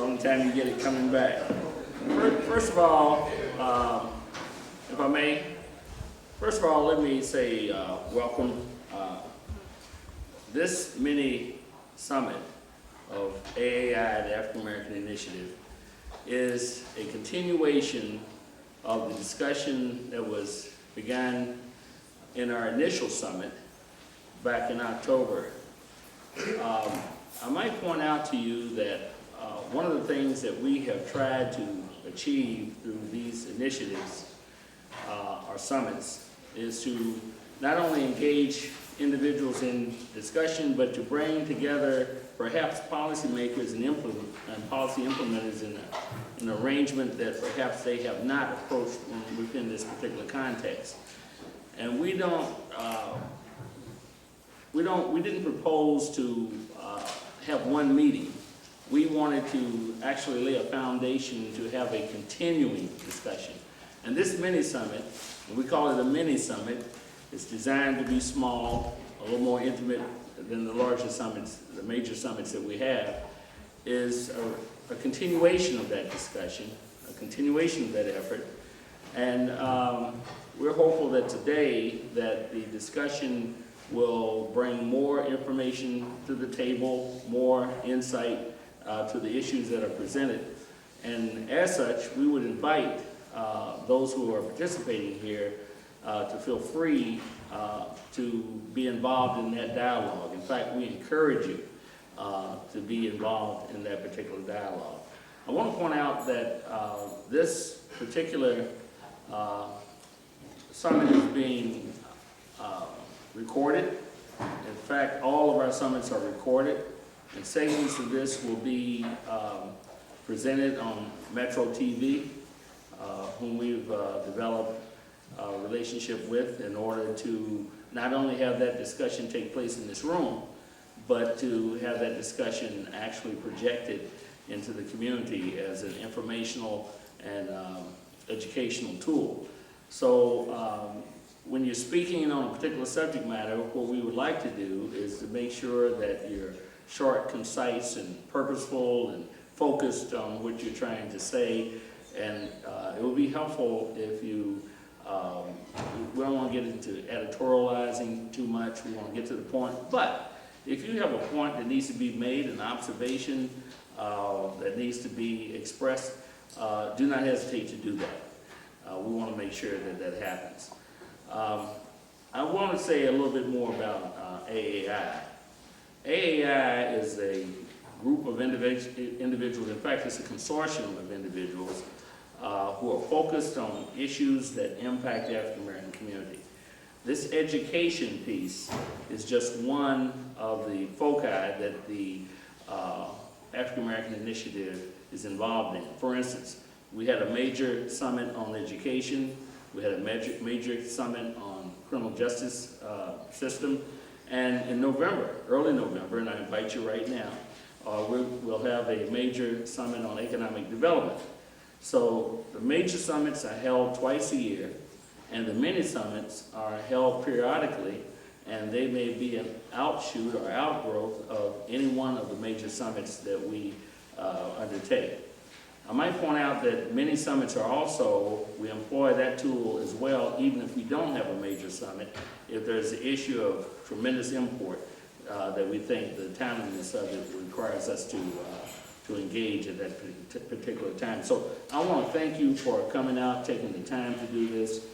only time you get it coming back. First of all, if I may, first of all, let me say welcome. This mini summit of AAI, the African American Initiative, is a continuation of the discussion that was begun in our initial summit back in October. I might point out to you that one of the things that we have tried to achieve through these initiatives, our summits, is to not only engage individuals in discussion, but to bring together perhaps policymakers and policy implementers in an arrangement that perhaps they have not approached within this particular context. And we didn't propose to have one meeting. We wanted to actually lay a foundation to have a continuing discussion. And this mini-summit, and we call it a mini-summit, it's designed to be small, a little more intimate than the larger summits, the major summits that we have, is a continuation of that discussion, a continuation of that effort. And we're hopeful that today that the discussion will bring more information to the table, more insight to the issues that are presented. And as such, we would invite those who are participating here to feel free to be involved in that dialogue. In fact, we encourage you to be involved in that particular dialogue. I want to point out that this particular summit is being recorded. In fact, all of our summits are recorded, and segments of this will be presented on Metro TV, whom we've developed a relationship with in order to not only have that discussion take place in this room, but to have that discussion actually projected into the community as an informational and educational tool. So when you're speaking on a particular subject matter, what we would like to do is to make sure that you're short, concise, and purposeful and focused on what you're trying to say. And it would be helpful if you, we don't want to get into editorializing too much, we want to get to the point. But if you have a point that needs to be made, an observation that needs to be expressed, do not hesitate to do that. We want to make sure that that happens. I want to say a little bit more about AAI. AAI is a group of individuals, in fact it's a consortium of individuals who are focused on issues that impact the African American community. This education piece is just one of the foci that the African American Initiative is involved in. For instance, we had a major summit on education, we had a major summit on criminal justice system, and in November, early November, and I invite you right now, we'll have a major summit on economic development. So the major summits are held twice a year, and the mini summits are held periodically, and they may be an outshoot or outgrowth of any one of the major summits that we undertake. I might point out that many summits are also, we employ that tool as well, even if we don't have a major summit, if there's an issue of tremendous import that we think the timeliness of it requires us to engage at that particular time. So I want to thank you for coming out, taking the time to do this,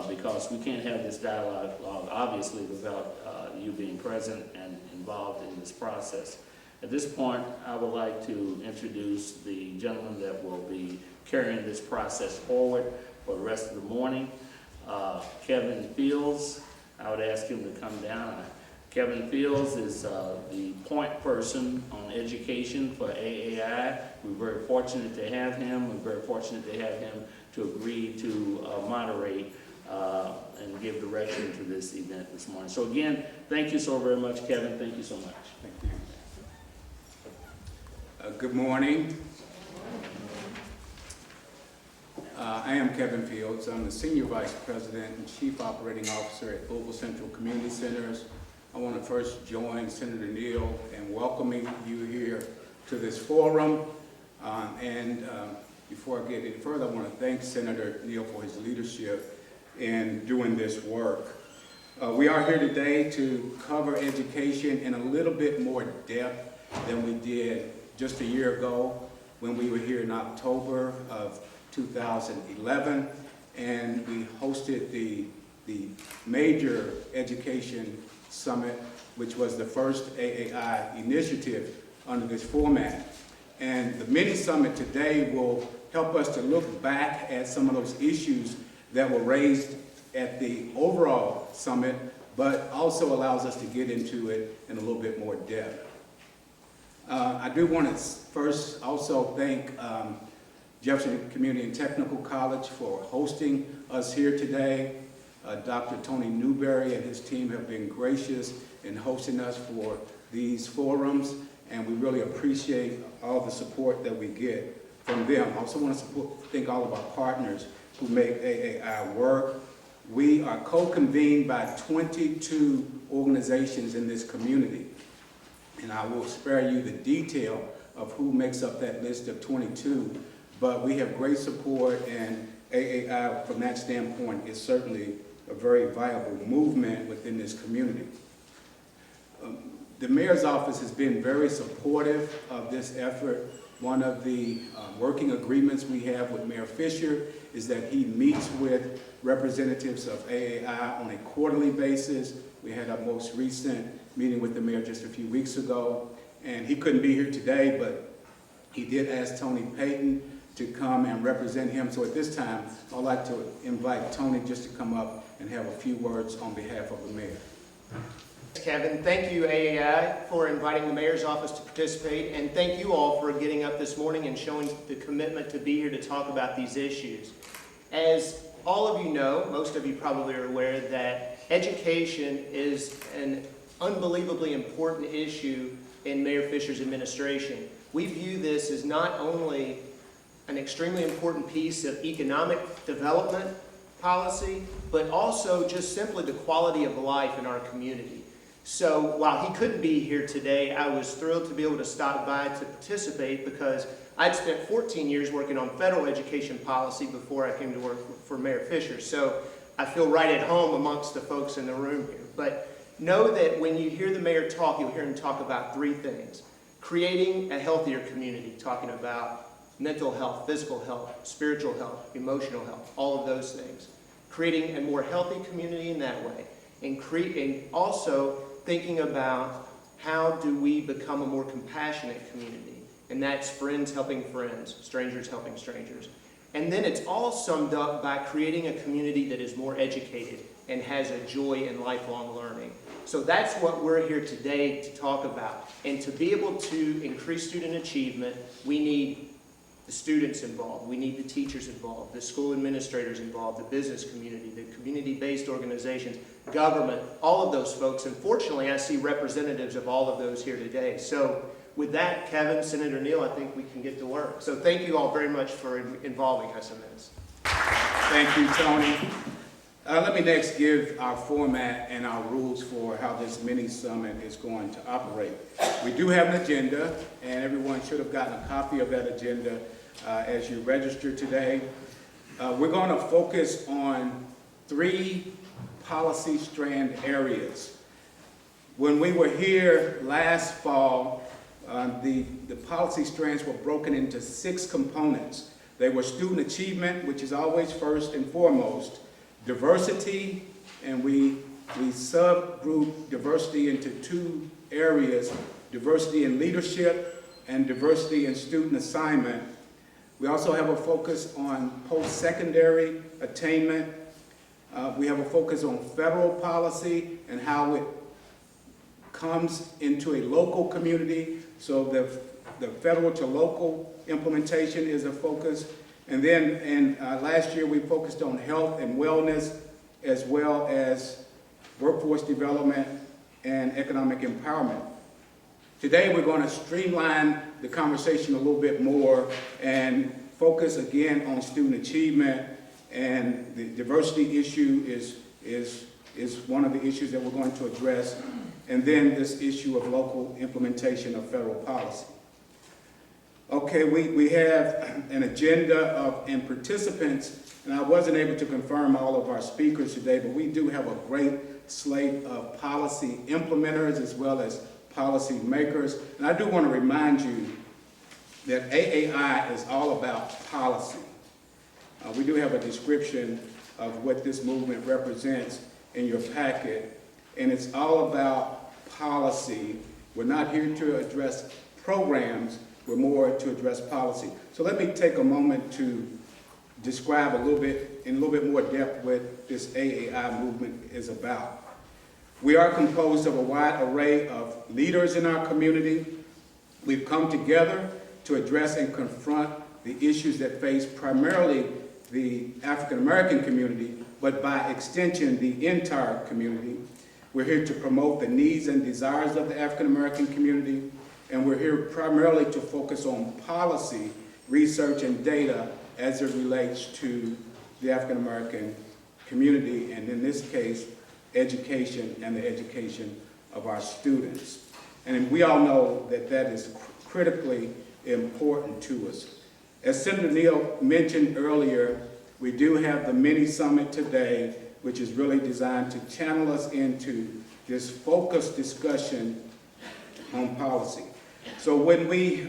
because we can't have this dialogue, obviously, without you being present and involved in this process. At this point, I would like to introduce the gentleman that will be carrying this process forward for the rest of the morning, Kevin Fields. I would ask him to come down. Kevin Fields is the point person on education for AAI. We're very fortunate to have him. We're very fortunate to have him to agree to moderate and give direction to this event this morning. So again, thank you so very much, Kevin. Thank you so much. Thank you. Good morning. I am Kevin Fields. I'm the Senior Vice President and Chief Operating Officer at Global Central Community Centers. I want to first join Senator Neal in welcoming you here to this forum. Before I get any further, I want to thank Senator Neal for his leadership in doing this work. We are here today to cover education in a little bit more depth than we did just a year ago when we were here in October of 2011, and we hosted the major education summit, which was the first AAI initiative under this format. And the mini-summit today will help us to look back at some of those issues that were raised at the overall summit, but also allows us to get into it in a little bit more depth. I do want to first also thank Jefferson Community and Technical College for hosting us here today. Dr. Tony Newberry and his team have been gracious in hosting us for these forums, and we really appreciate all the support that we get from them. I also want to thank all of our partners who make AAI work. We are co-convened by 22 organizations in this community, and I will spare you the detail of who makes up that list of 22, but we have great support, and AAI from that standpoint is certainly a very viable movement within this community. The mayor's office has been very supportive of this effort. One of the working agreements we have with Mayor Fisher is that he meets with representatives of AAI on a quarterly basis. We had our most recent meeting with the mayor just a few weeks ago, and he couldn't be here today, but he did ask Tony Payton to come and represent him. So at this time, I'd like to invite Tony just to come up and have a few words on behalf of the mayor. Kevin, thank you AAI for inviting the mayor's office to participate, and thank you all for getting up this morning and showing the commitment to be here to talk about these issues. As all of you know, most of you probably are aware that education is an unbelievably important issue in Mayor Fisher's administration. We view this as not only an extremely important piece of economic development policy, but also just simply the quality of life in our community. So while he couldn't be here today, I was thrilled to be able to stop by to participate because I'd spent 14 years working on federal education policy before I came to work for Mayor Fisher. So I feel right at home amongst the folks in the room here. But know that when you hear the mayor talk, you'll hear him talk about three things. Creating a healthier community, talking about mental health, physical health, spiritual health, emotional health, all of those things. Creating a more healthy community in that way. And also thinking about how do we become a more compassionate community. And that's friends helping friends, strangers helping strangers. And then it's all summed up by creating a community that is more educated and has a joy in lifelong learning. So that's what we're here today to talk about. And to be able to increase student achievement, we need the students involved, we need the teachers involved, the school administrators involved, the business community, the community-based organizations, government, all of those folks. And fortunately, I see representatives of all of those here today. So with that, Kevin, Senator Neal, I think we can get to work. So thank you all very much for involving us in this. Thank you, Tony. Let me next give our format and our rules for how this mini-summit is going to operate. We do have an agenda, and everyone should have gotten a copy of that agenda as you register today. We're going to focus on 3 policy strand areas. When we were here last fall, the policy strands were broken into 6 components. They were student achievement, which is always first and foremost, diversity, and we subgroup diversity into 2 areas, diversity in leadership and diversity in student assignment. We also have a focus on post-secondary attainment. We have a focus on federal policy and how it comes into a local community. So the federal to local implementation is a focus. And then last year we focused on health and wellness as well as workforce development and economic empowerment. Today we're going to streamline the conversation a little bit more and focus again on student achievement, and the diversity issue is one of the issues that we're going to address, and then this issue of local implementation of federal policy. Okay, we have an agenda and participants, and I wasn't able to confirm all of our speakers today, but we do have a great slate of policy implementers as well as policy makers. And I do want to remind you that AAI is all about policy. We do have a description of what this movement represents in your packet, and it's all about policy. We're not here to address programs, we're more to address policy. So let me take a moment to describe in a little bit more depth what this AAI movement is about. We are composed of a wide array of leaders in our community. We've come together to address and confront the issues that face primarily the African American community, but by extension, the entire community. We're here to promote the needs and desires of the African American community, and we're here primarily to focus on policy, research, and data as it relates to the African American community, and in this case, education and the education of our students. And we all know that that is critically important to us. As Senator Neal mentioned earlier, we do have the mini-summit today, which is really designed to channel us into this focused discussion on policy. So when we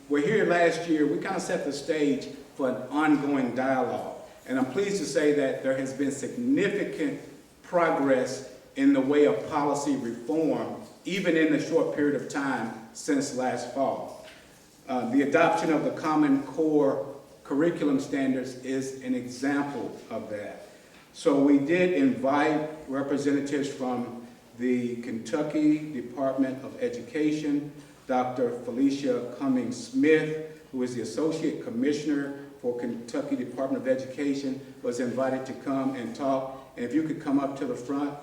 were here last year, we kind of set the stage for an ongoing dialogue. And I'm pleased to say that there has been significant progress in the way of policy reform, even in the short period of time since last fall. The adoption of the Common Core curriculum standards is an example of that. So we did invite representatives from the Kentucky Department of Education. Dr. Felicia Cummings-Smith, who is the Associate Commissioner for Kentucky Department of Education, was invited to come and talk. And if you could come up to the front,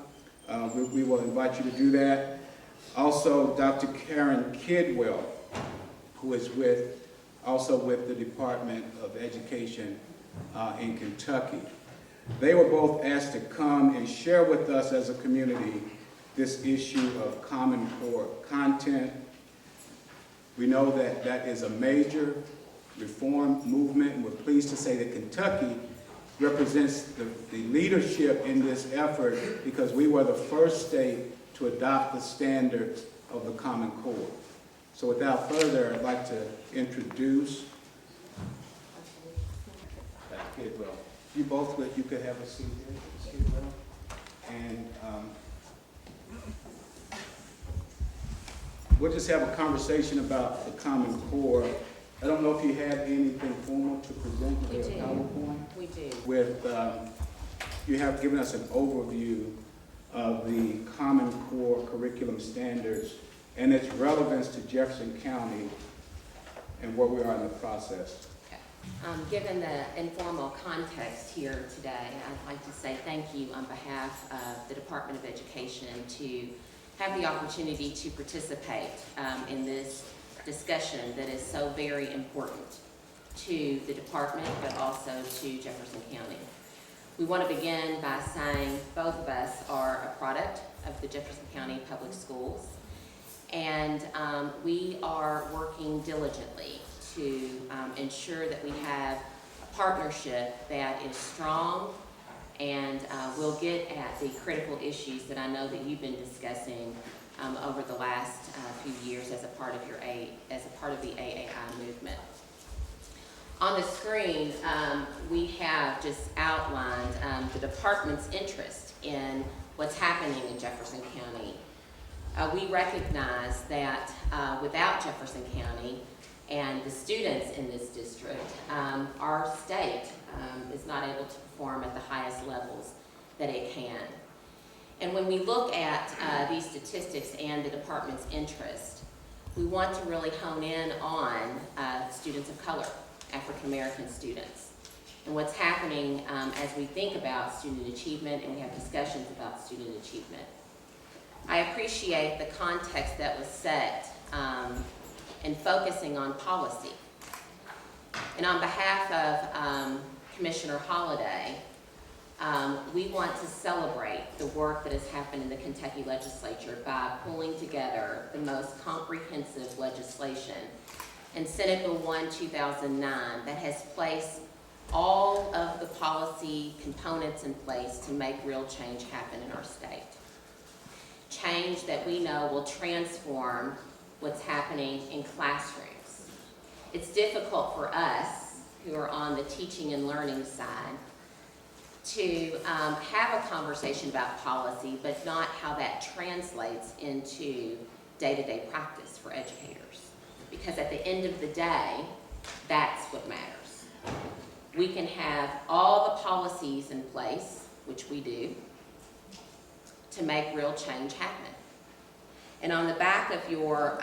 we will invite you to do that. Also, Dr. Karen Kidwell, who is also with the Department of Education in Kentucky. They were both asked to come and share with us as a community this issue of Common Core content. We know that that is a major reform movement, and we're pleased to say that Kentucky represents the leadership in this effort because we were the first state to adopt the standards of the Common Core. So without further, I'd like to introduce Dr. Kidwell. You both, you could have a seat here, Ms. Kidwell. And we'll just have a conversation about the Common Core. I don't know if you had anything formal to present to the PowerPoint. We do. With, you have given us an overview of the Common Core curriculum standards and its relevance to Jefferson County and where we are in the process. Given the informal context here today, I'd like to say thank you on behalf of the Department of Education to have the opportunity to participate in this discussion that is so very important to the department, but also to Jefferson County. We want to begin by saying both of us are a product of the Jefferson County Public Schools, and we are working diligently to ensure that we have a partnership that is strong and will get at the critical issues that I know that you've been discussing over the last few years as a part of the AAI movement. On the screen, we have just outlined the department's interest in what's happening in Jefferson County. We recognize that without Jefferson County and the students in this district, our state is not able to perform at the highest levels that it can. And when we look at these statistics and the department's interest, we want to really hone in on students of color, African American students, and what's happening as we think about student achievement and we have discussions about student achievement. I appreciate the context that was set in focusing on policy. And on behalf of Commissioner Holliday, we want to celebrate the work that has happened in the Kentucky legislature by pulling together the most comprehensive legislation and Senate Bill 1, 2009, that has placed all of the policy components in place to make real change happen in our state. Change that we know will transform what's happening in classrooms. It's difficult for us, who are on the teaching and learning side, to have a conversation about policy, but not how that translates into day-to-day practice for educators. Because at the end of the day, that's what matters. We can have all the policies in place, which we do, to make real change happen. And on the back of your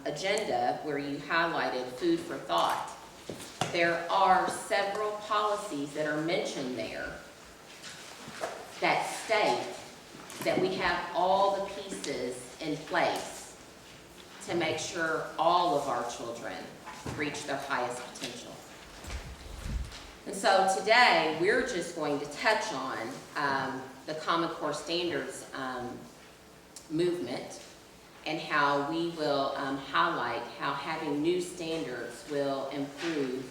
agenda, where you highlighted food for thought, there are several policies that are mentioned there that state that we have all the pieces in place to make sure all of our children reach their highest potential. And so today, we're just going to touch on the Common Core Standards movement and how we will highlight how having new standards will improve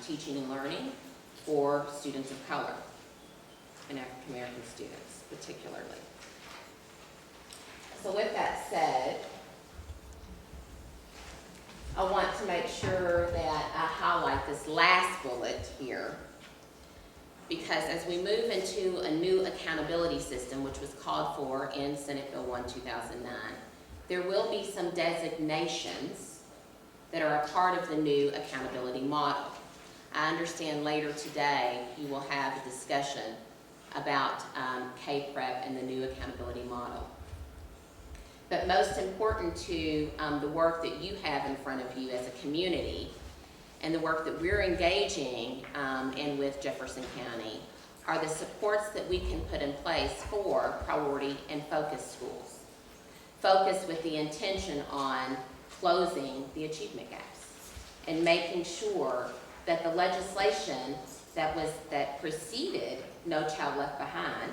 teaching and learning for students of color and African American students particularly. So with that said, I want to make sure that I highlight this last bullet here, because as we move into a new accountability system, which was called for in Senate Bill 1, 2009, there will be some designations that are a part of the new accountability model. I understand later today you will have a discussion about K-PREP and the new accountability model. But most important to the work that you have in front of you as a community and the work that we're engaging in with Jefferson County are the supports that we can put in place for priority and focus schools. Focus with the intention on closing the achievement gaps and making sure that the legislation that preceded No Child Left Behind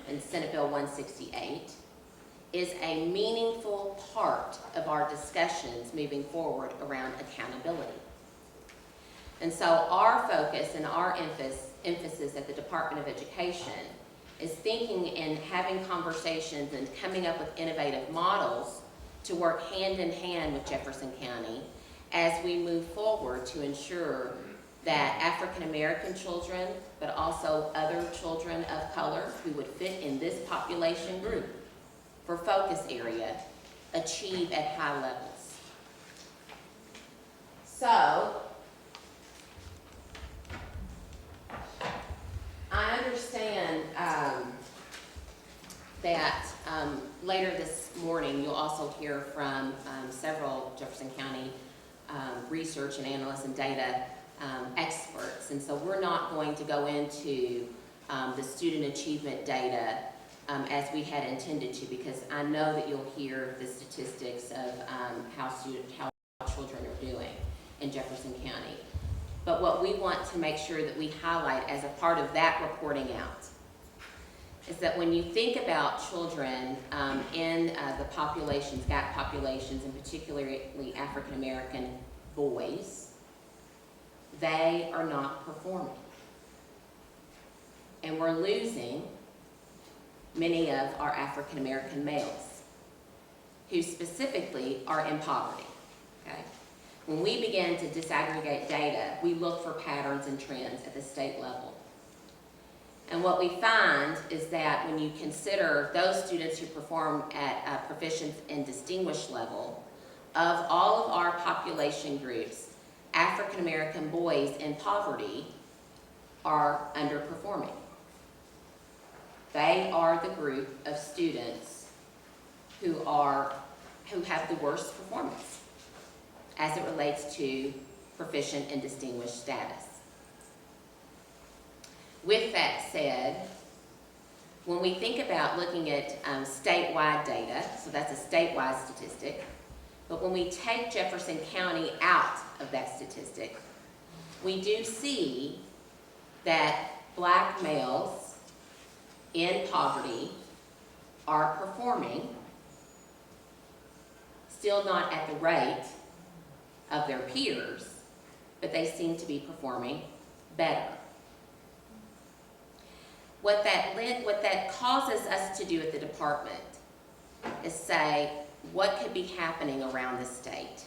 in Senate Bill 168 is a meaningful part of our discussions moving forward around accountability. And so our focus and our emphasis at the Department of Education is thinking and having conversations and coming up with innovative models to work hand in hand with Jefferson County as we move forward to ensure that African American children, but also other children of color who would fit in this population group for focus area, achieve at high levels. So, I understand that later this morning you'll also hear from several Jefferson County research and analysts and data experts. And so we're not going to go into the student achievement data as we had intended to, because I know that you'll hear the statistics of how children are doing in Jefferson County. But what we want to make sure that we highlight as a part of that reporting out is that when you think about children in the populations, gap populations, and particularly African American boys, they are not performing. And we're losing many of our African American males who specifically are in poverty, okay? When we begin to disaggregate data, we look for patterns and trends at the state level. And what we find is that when you consider those students who perform at a proficient and distinguished level, of all of our population groups, African American boys in poverty are underperforming. They are the group of students who have the worst performance as it relates to proficient and distinguished status. With that said, when we think about looking at statewide data, so that's a statewide statistic, but when we take Jefferson County out of that statistic, we do see that Black males in poverty are performing, still not at the rate of their peers, but they seem to be performing better. What that causes us to do at the department is say, what could be happening around the state?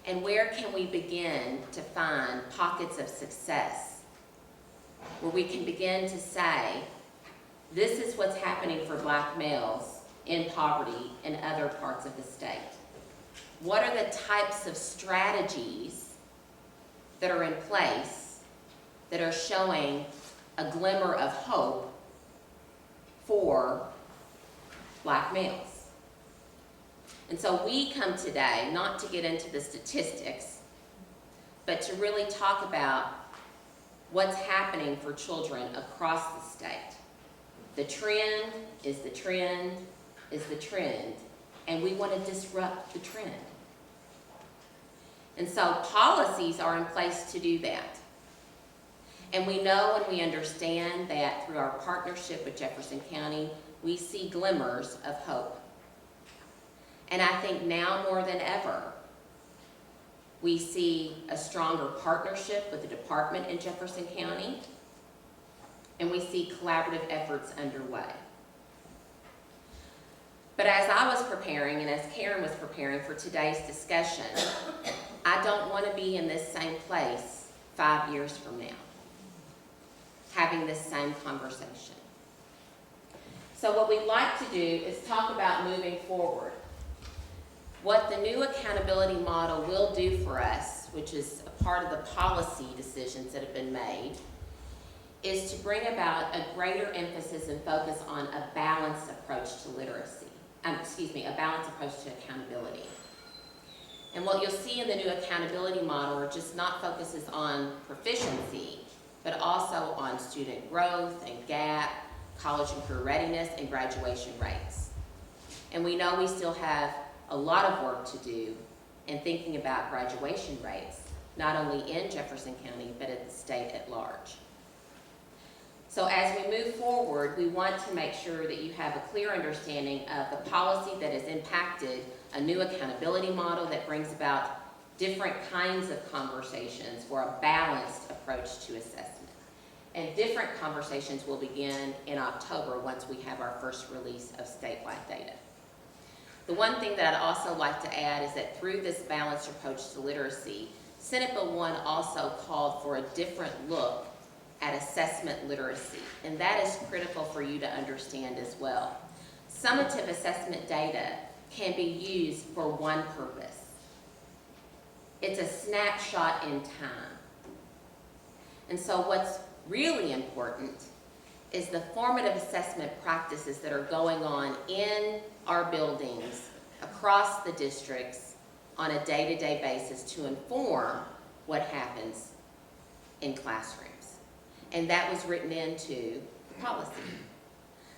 And where can we begin to find pockets of success where we can begin to say, this is what's happening for black males in poverty in other parts of the state? What are the types of strategies that are in place that are showing a glimmer of hope for black males? And so we come today not to get into the statistics, but to really talk about what's happening for children across the state. The trend is the trend is the trend, and we want to disrupt the trend. And so policies are in place to do that. And we know and we understand that through our partnership with Jefferson County, we see glimmers of hope. And I think now more than ever, we see a stronger partnership with the department in Jefferson County, and we see collaborative efforts underway. But as I was preparing, and as Karen was preparing for today's discussion, I don't want to be in this same place 5 years from now, having this same conversation. So what we'd like to do is talk about moving forward. What the new accountability model will do for us, which is a part of the policy decisions that have been made, is to bring about a greater emphasis and focus on a balanced approach to literacy. A balanced approach to accountability. And what you'll see in the new accountability model are just not focuses on proficiency, but also on student growth and gap, college and career readiness, and graduation rates. And we know we still have a lot of work to do in thinking about graduation rates, not only in Jefferson County, but at the state at large. So as we move forward, we want to make sure that you have a clear understanding of the policy that has impacted a new accountability model that brings about different kinds of conversations for a balanced approach to assessment. And different conversations will begin in October once we have our first release of statewide data. The one thing that I'd also like to add is that through this balanced approach to literacy, Senate Bill 1 also called for a different look at assessment literacy, and that is critical for you to understand as well. Summative assessment data can be used for one purpose. It's a snapshot in time. And so what's really important is the formative assessment practices that are going on in our buildings across the districts on a day-to-day basis to inform what happens in classrooms. And that was written into the policy.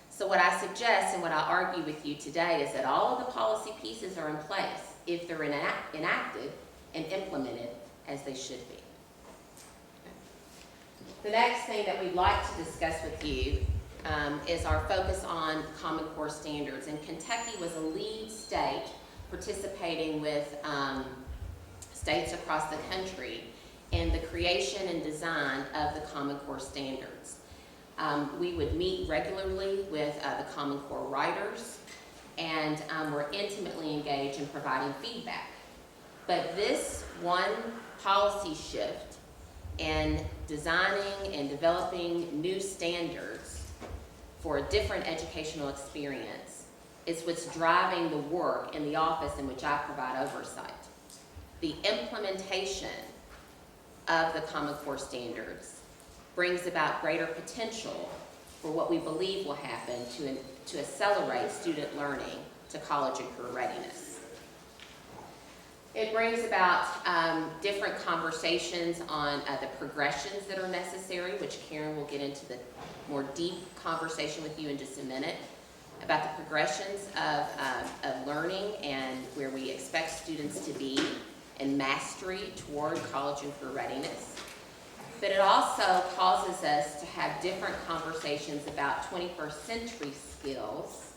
So what I suggest and what I argue with you today is that all of the policy pieces are in place if they're enacted and implemented as they should be. The next thing that we'd like to discuss with you is our focus on Common Core standards. And Kentucky was a lead state participating with states across the country in the creation and design of the Common Core standards. We would meet regularly with the Common Core writers, and we're intimately engaged in providing feedback. But this one policy shift in designing and developing new standards for a different educational experience is what's driving the work in the office in which I provide oversight. The implementation of the Common Core standards brings about greater potential for what we believe will happen to accelerate student learning to college and career readiness. It brings about different conversations on the progressions that are necessary, which Karen will get into the more deep conversation with you in just a minute, about the progressions of learning and where we expect students to be in mastery toward college and career readiness. But it also causes us to have different conversations about 21st century skills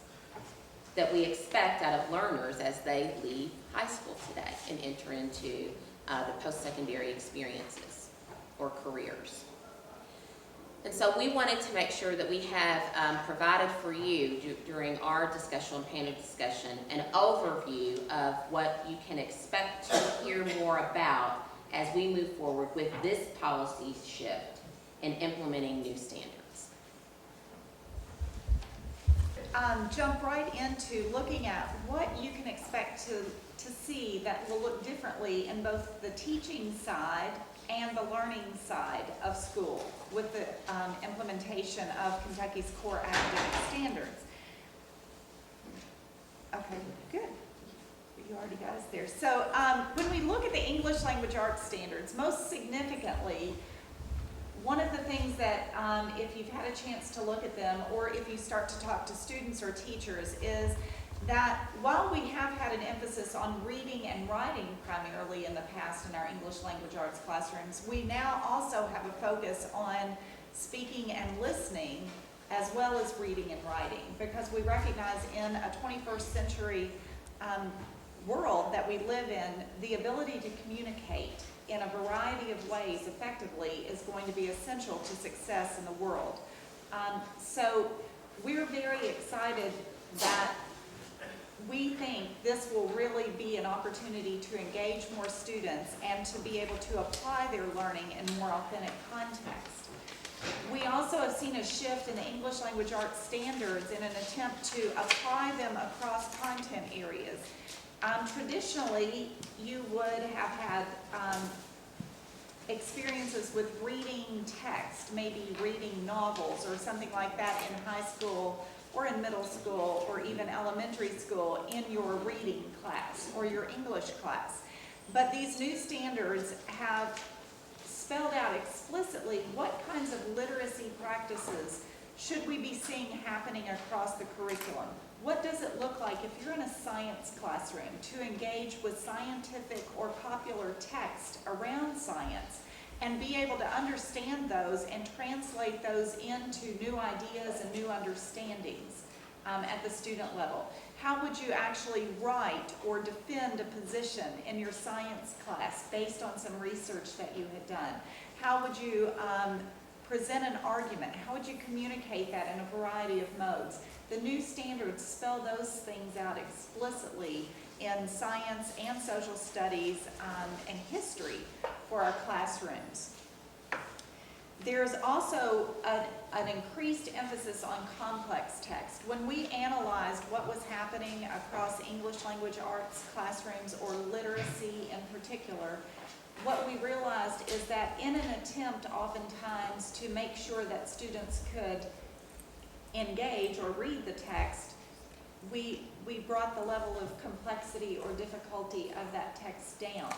that we expect out of learners as they leave high school today and enter into the post-secondary experiences or careers. And so we wanted to make sure that we have provided for you during our discussion, panel discussion, an overview of what you can expect to hear more about as we move forward with this policy shift and implementing new standards. Jump right into looking at what you can expect to see that will look differently in both the teaching side and the learning side of school with the implementation of Kentucky's core academic standards. Okay, good. You already got us there. So when we look at the English language arts standards, most significantly, one of the things that, if you've had a chance to look at them, or if you start to talk to students or teachers, is that while we have had an emphasis on reading and writing primarily in the past in our English language arts classrooms, we now also have a focus on speaking and listening as well as reading and writing, because we recognize in a 21st century world that we live in, the ability to communicate in a variety of ways effectively is going to be essential to success in the world. So we're very excited that we think this will really be an opportunity to engage more students and to be able to apply their learning in more authentic context. We also have seen a shift in the English language arts standards in an attempt to apply them across content areas. Traditionally, you would have had experiences with reading text, maybe reading novels or something like that in high school or in middle school or even elementary school in your reading class or your English class. But these new standards have spelled out explicitly what kinds of literacy practices should we be seeing happening across the curriculum. What does it look like if you're in a science classroom to engage with scientific or popular text around science and be able to understand those and translate those into new ideas and new understandings at the student level? How would you actually write or defend a position in your science class based on some research that you had done? How would you present an argument? How would you communicate that in a variety of modes? The new standards spell those things out explicitly in science and social studies and history for our classrooms. There's also an increased emphasis on complex text. When we analyzed what was happening across English language arts classrooms or literacy in particular, what we realized is that in an attempt oftentimes to make sure that students could engage or read the text, we brought the level of complexity or difficulty of that text down.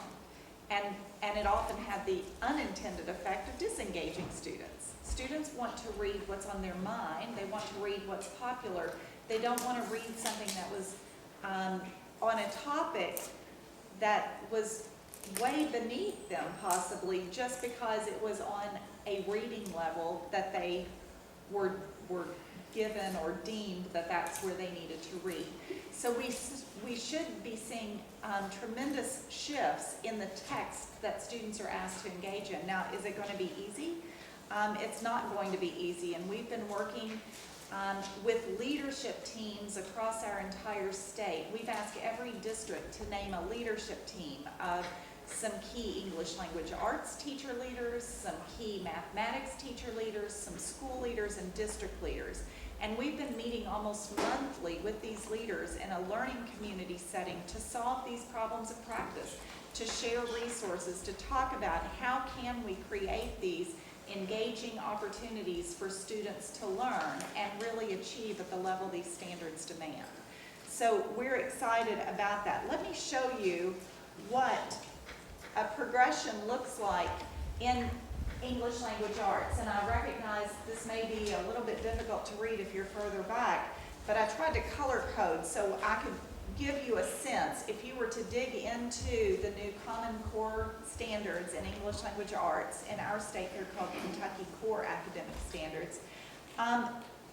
And it often had the unintended effect of disengaging students. Students want to read what's on their mind. They want to read what's popular. They don't want to read something that was on a topic that was way beneath them possibly just because it was on a reading level that they were given or deemed that that's where they needed to read. So we should be seeing tremendous shifts in the text that students are asked to engage in. Now, is it going to be easy? It's not going to be easy, and we've been working with leadership teams across our entire state. We've asked every district to name a leadership team of some key English language arts teacher leaders, some key mathematics teacher leaders, some school leaders, and district leaders. And we've been meeting almost monthly with these leaders in a learning community setting to solve these problems of practice, to share resources, to talk about how can we create these engaging opportunities for students to learn and really achieve at the level these standards demand. So we're excited about that. Let me show you what a progression looks like in English language arts, and I recognize this may be a little bit difficult to read if you're further back, but I tried to color code so I could give you a sense. If you were to dig into the new Common Core standards in English language arts, in our state they're called Kentucky Core Academic Standards.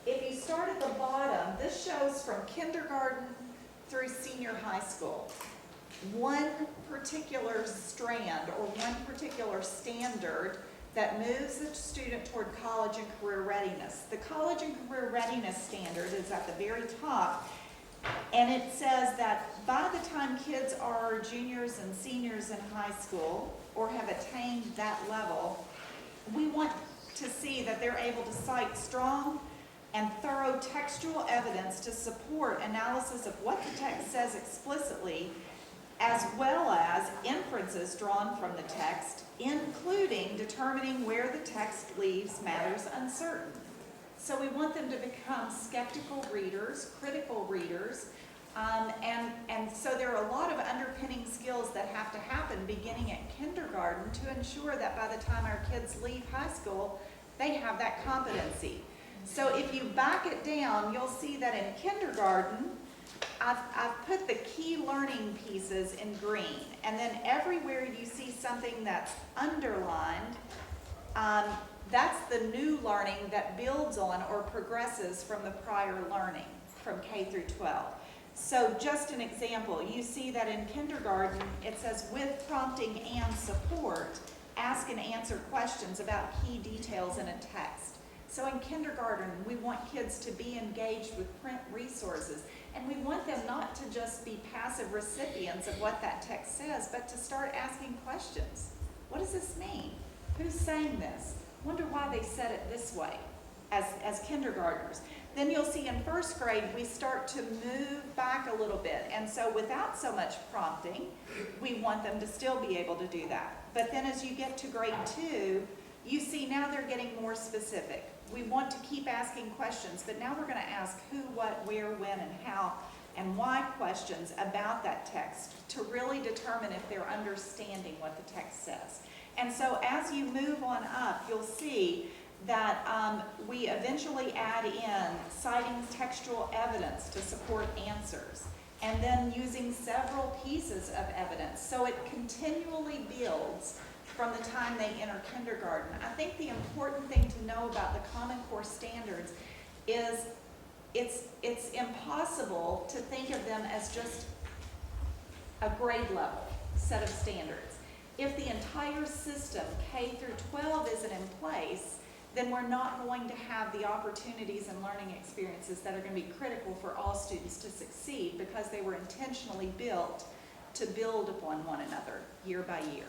If you start at the bottom, this shows from kindergarten through senior high school. one particular strand or one particular standard that moves the student toward college and career readiness. The college and career readiness standard is at the very top, and it says that by the time kids are juniors and seniors in high school or have attained that level, we want to see that they're able to cite strong and thorough textual evidence to support analysis of what the text says explicitly, as well as inferences drawn from the text, including determining where the text leaves matters uncertain. So we want them to become skeptical readers, critical readers, and so there are a lot of underpinning skills that have to happen beginning at kindergarten to ensure that by the time our kids leave high school, they have that competency. So if you back it down, you'll see that in kindergarten, I've put the key learning pieces in green, and then everywhere you see something that's underlined, that's the new learning that builds on or progresses from the prior learning from K through 12. So just an example, you see that in kindergarten, it says with prompting and support, ask and answer questions about key details in a text. So in kindergarten, we want kids to be engaged with print resources, and we want them not to just be passive recipients of what that text says, but to start asking questions. What does this mean? Who's saying this? Wonder why they said it this way as kindergartners. Then you'll see in first grade, we start to move back a little bit. And so without so much prompting, we want them to still be able to do that. But then as you get to grade 2, you see now they're getting more specific. We want to keep asking questions, but now we're going to ask who, what, where, when, and how, and why questions about that text to really determine if they're understanding what the text says. And so as you move on up, you'll see that we eventually add in citing textual evidence to support answers, and then using several pieces of evidence. So it continually builds from the time they enter kindergarten. I think the important thing to know about the Common Core standards is it's impossible to think of them as just a grade level set of standards. If the entire system, K through 12, isn't in place, then we're not going to have the opportunities and learning experiences that are going to be critical for all students to succeed, because they were intentionally built to build upon one another year by year.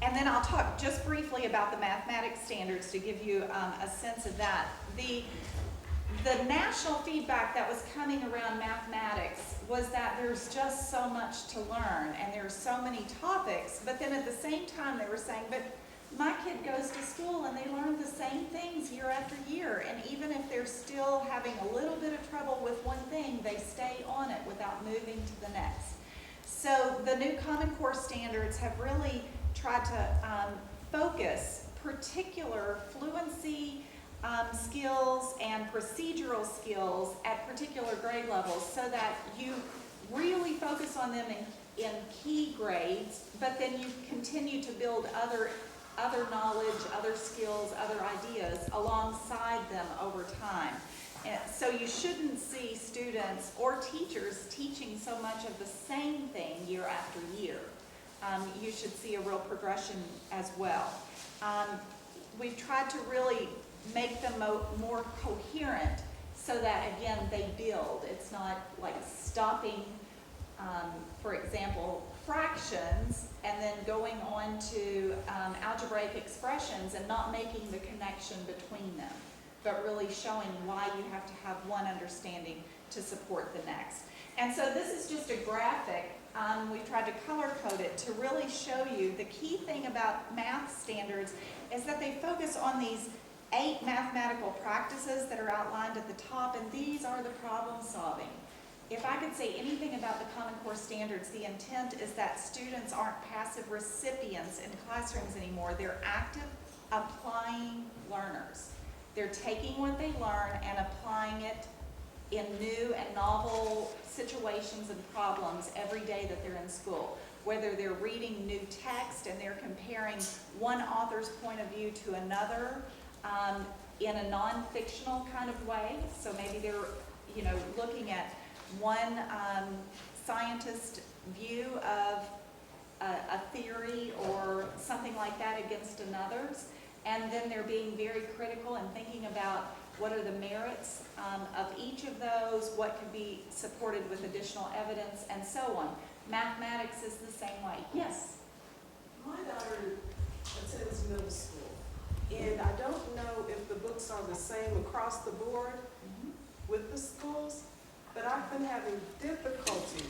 And then I'll talk just briefly about the mathematics standards to give you a sense of that. The national feedback that was coming around mathematics was that there's just so much to learn and there's so many topics, but then at the same time they were saying, but my kid goes to school and they learn the same things year after year, and even if they're still having a little bit of trouble with one thing, they stay on it without moving to the next. So the new Common Core standards have really tried to focus particular fluency skills and procedural skills at particular grade levels, so that you really focus on them in key grades, but then you continue to build other knowledge, other skills, other ideas alongside them over time. And so you shouldn't see students or teachers teaching so much of the same thing year after year. You should see a real progression as well. We've tried to really make them more coherent so that, again, they build. It's not like stopping, for example, fractions and then going on to algebraic expressions and not making the connection between them, but really showing why you have to have one understanding to support the next. And so this is just a graphic. We've tried to color code it to really show you the key thing about math standards is that they focus on these 8 mathematical practices that are outlined at the top, and these are the problem solving. If I could say anything about the Common Core standards, the intent is that students aren't passive recipients in classrooms anymore. They're active, applying learners. They're taking what they learn and applying it in new and novel situations and problems every day that they're in school. Whether they're reading new text and they're comparing one author's point of view to another in a non-fictional kind of way. So maybe they're looking at one scientist view of a theory or something like that against another's, and then they're being very critical and thinking about what are the merits of each of those, what could be supported with additional evidence, and so on. Mathematics is the same way. Yes? My daughter attends middle school, and I don't know if the books are the same across the board with the schools, but I've been having difficulty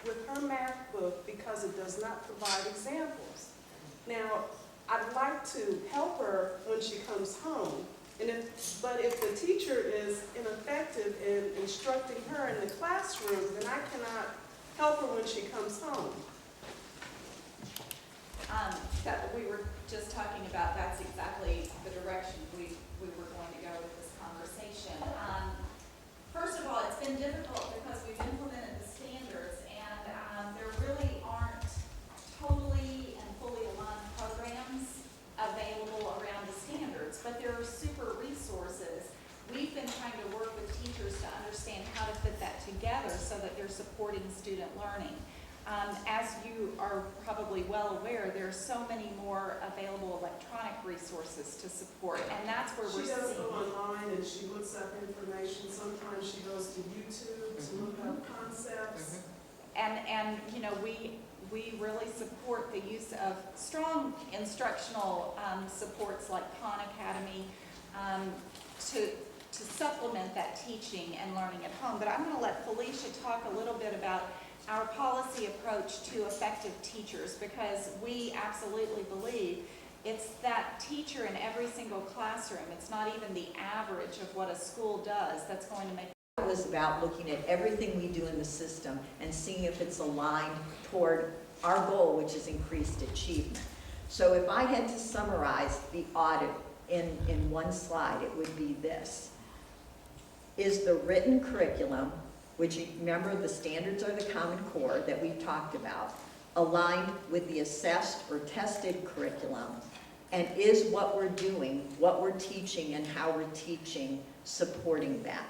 with her math book because it does not provide examples. Now, I'd like to help her when she comes home, but if the teacher is ineffective in instructing her in the classroom, then I cannot help her when she comes home. That we were just talking about, that's exactly the direction we were going to go with this conversation. First of all, it's been difficult because we've implemented the standards, and there really aren't totally and fully aligned programs available around the standards, but there are super resources. We've been trying to work with teachers to understand how to fit that together so that they're supporting student learning. As you are probably well aware, there are so many more available electronic resources to support, and that's where we're She does seeing. go online and she looks up information. Sometimes she goes to YouTube to look up concepts. And you know, we really support the use of strong instructional supports like Khan Academy to supplement that teaching and learning at home. But I'm going to let Felicia talk a little bit about our policy approach to effective teachers, because we absolutely believe it's that teacher in every single classroom. It's not even the average of what a school does that's going to make. It was about looking at everything we do in the system and seeing if it's aligned toward our goal, which is increased achievement. So if I had to summarize the audit in one slide, it would be this. Is the written curriculum, which you remember the standards are the Common Core that we've talked about, aligned with the assessed or tested curriculum? And is what we're doing, what we're teaching and how we're teaching, supporting that?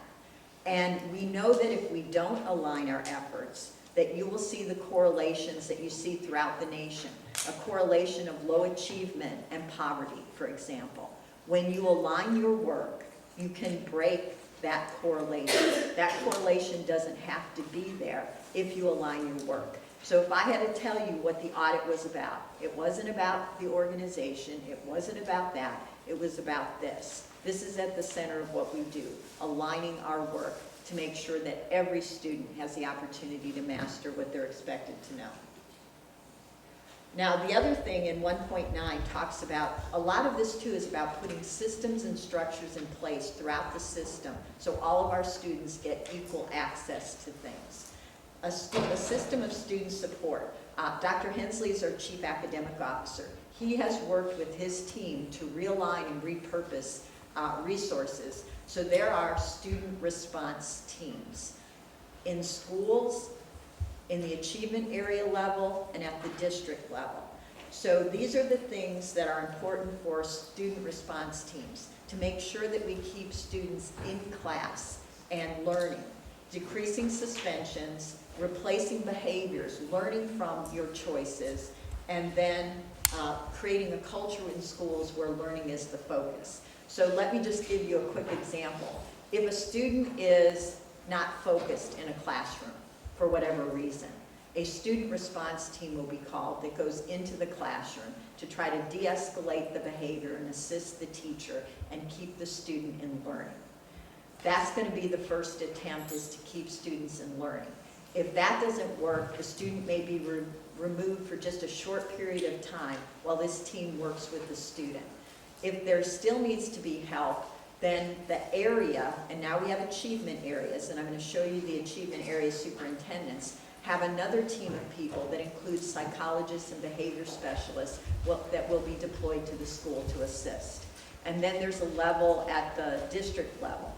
And we know that if we don't align our efforts, that you will see the correlations that you see throughout the nation. A correlation of low achievement and poverty, for example. When you align your work, you can break that correlation. That correlation doesn't have to be there if you align your work. So if I had to tell you what the audit was about, it wasn't about the organization, it wasn't about that, it was about this. This is at the center of what we do, aligning our work to make sure that every student has the opportunity to master what they're expected to know. Now, the other thing in 1.9 talks about, a lot of this too is about putting systems and structures in place throughout the system so all of our students get equal access to things. A system of student support. Dr. Hensley is our Chief Academic Officer. He has worked with his team to realign and repurpose resources. So there are student response teams in schools, in the achievement area level, and at the district level. So these are the things that are important for student response teams to make sure that we keep students in class and learning, decreasing suspensions, replacing behaviors, learning from your choices, and then creating a culture in schools where learning is the focus. So let me just give you a quick example. If a student is not focused in a classroom for whatever reason, a student response team will be called that goes into the classroom to try to de-escalate the behavior and assist the teacher and keep the student in learning. That's going to be the first attempt, is to keep students in learning. If that doesn't work, the student may be removed for just a short period of time while this team works with the student. If there still needs to be help, then the area, and now we have achievement areas, and I'm going to show you the achievement area superintendents, have another team of people that includes psychologists and behavior specialists that will be deployed to the school to assist. And then there's a level at the district level.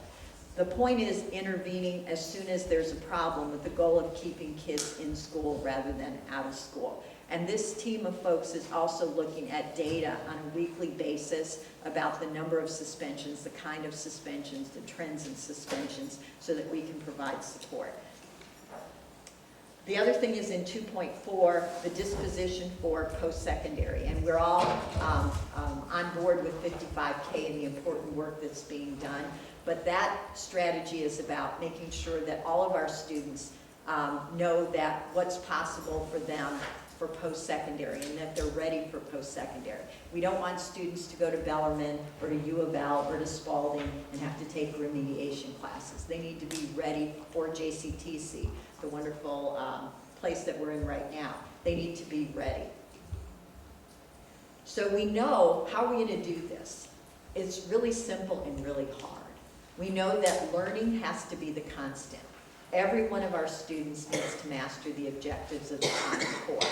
The point is intervening as soon as there's a problem with the goal of keeping kids in school rather than out of school. And this team of folks is also looking at data on a weekly basis about the number of suspensions, the kind of suspensions, the trends in suspensions, so that we can provide support. The other thing is in 2.4, the disposition for post-secondary, and we're all on board with 55K and the important work that's being done. But that strategy is about making sure that all of our students know that what's possible for them for post-secondary and that they're ready for post-secondary. We don't want students to go to Bellarmine or to U of L or to Spalding and have to take remediation classes. They need to be ready for JCTC, the wonderful place that we're in right now. They need to be ready. So we know how we're going to do this. It's really simple and really hard. We know that learning has to be the constant. Every one of our students needs to master the objectives of the Common Core.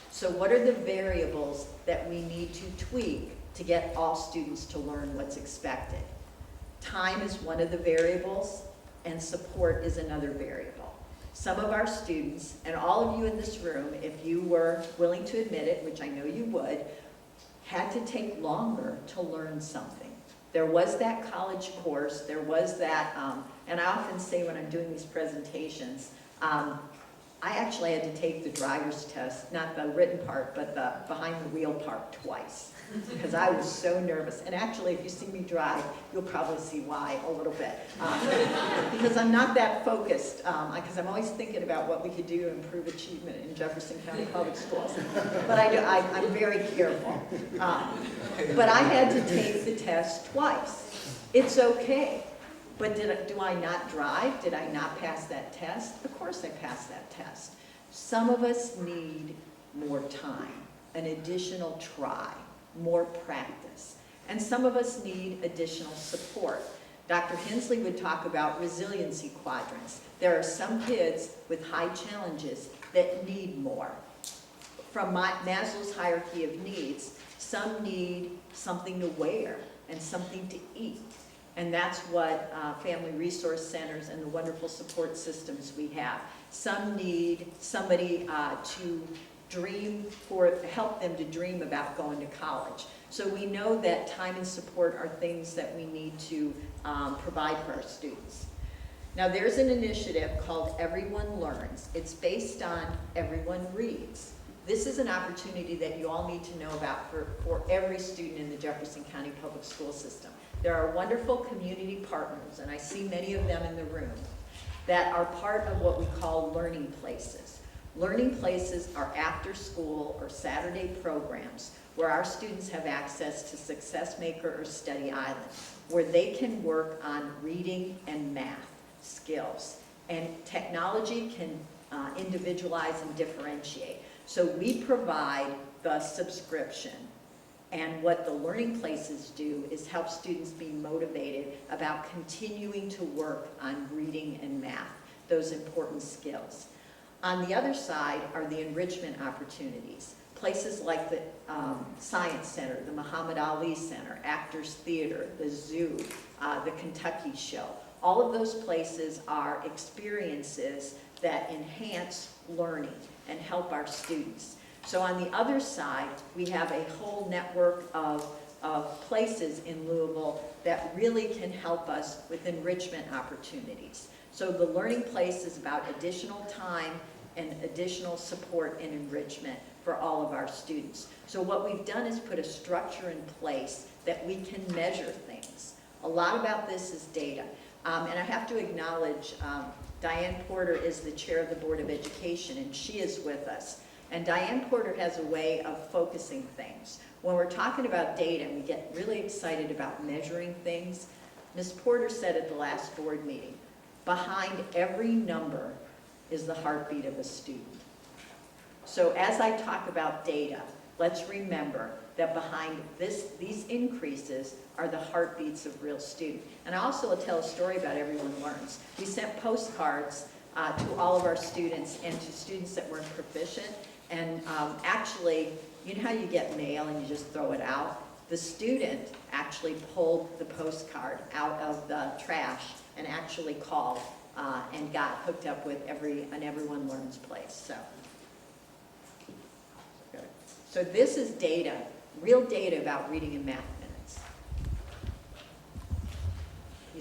So what are the variables that we need to tweak to get all students to learn what's expected? Time is one of the variables, and support is another variable. Some of our students, and all of you in this room, if you were willing to admit it, which I know you would, had to take longer to learn something. There was that college course, there was that, and I often say when I'm doing these presentations, I actually had to take the driver's test, not the written part, but the behind the wheel part twice, because I was so nervous. And actually, if you see me drive, you'll probably see why a little bit. Because I'm not that focused, because I'm always thinking about what we could do to improve achievement in Jefferson County Public Schools. But I'm very careful. But I had to take the test twice. It's okay. But do I not drive? Did I not pass that test? Of course I passed that test. Some of us need more time, an additional try, more practice. And some of us need additional support. Dr. Hensley would talk about resiliency quadrants. There are some kids with high challenges that need more. From Maslow's hierarchy of needs, some need something to wear and something to eat. And that's what family resource centers and the wonderful support systems we have. Some need somebody to dream help them to dream about going to college. So we know that time and support are things that we need to provide for our students. Now there's an initiative called Everyone Learns. It's based on Everyone Reads. This is an opportunity that you all need to know about for every student in the Jefferson County Public School System. There are wonderful community partners, and I see many of them in the room, that are part of what we call learning places. Learning places are after school or Saturday programs where our students have access to Success Maker or Study Island, where they can work on reading and math skills. And technology can individualize and differentiate. So we provide the subscription. And what the learning places do is help students be motivated about continuing to work on reading and math, those important skills. On the other side are the enrichment opportunities. Places like the Science Center, the Muhammad Ali Center, Actors Theater, the Zoo, the Kentucky Show. All of those places are experiences that enhance learning and help our students. So on the other side, we have a whole network of places in Louisville that really can help us with enrichment opportunities. So the learning place is about additional time and additional support and enrichment for all of our students. So what we've done is put a structure in place that we can measure things. A lot about this is data. And I have to acknowledge Diane Porter is the chair of the Board of Education, and she is with us. And Diane Porter has a way of focusing things. When we're talking about data and we get really excited about measuring things, Ms. Porter said at the last board meeting, behind every number is the heartbeat of a student. So as I talk about data, let's remember that behind these increases are the heartbeats of real students. And I also will tell a story about Everyone Learns. We sent postcards to all of our students and to students that weren't proficient. And actually, you know how you get mail and you just throw it out? The student actually pulled the postcard out of the trash and actually called and got hooked up with an Everyone Learns place. So this is data, real data about reading and math minutes.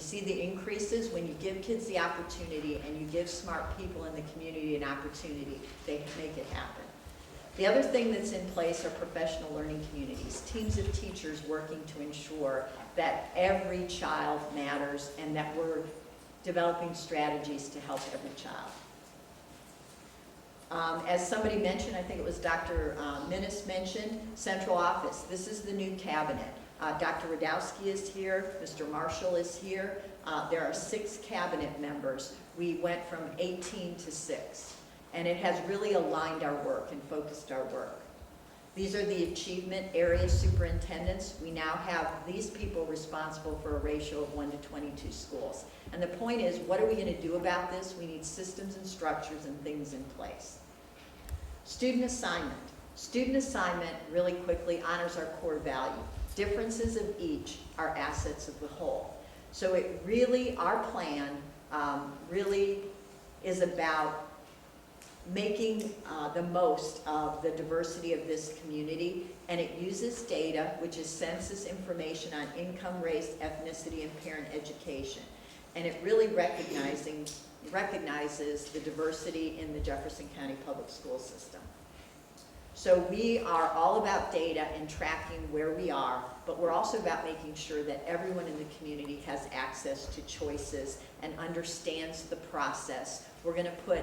You see the increases when you give kids the opportunity and you give smart people in the community an opportunity, they make it happen. The other thing that's in place are professional learning communities, teams of teachers working to ensure that every child matters and that we're developing strategies to help every child. As somebody mentioned, I think it was Dr. Minnis mentioned, central office. This is the new cabinet. Dr. Radowski is here, Mr. Marshall is here. There are 6 cabinet members. We went from 18 to 6. And it has really aligned our work and focused our work. These are the achievement area superintendents. We now have these people responsible for a ratio of 1 to 22 schools. And the point is, what are we going to do about this? We need systems and structures and things in place. Student assignment. Student assignment, really quickly, honors our core value. Differences of each are assets of the whole. So it really, our plan really is about making the most of the diversity of this community, and it uses data, which is census information on income, race, ethnicity, and parent education. And it really recognizes the diversity in the Jefferson County Public School System. So we are all about data and tracking where we are, but we're also about making sure that everyone in the community has access to choices and understands the process. We're going to put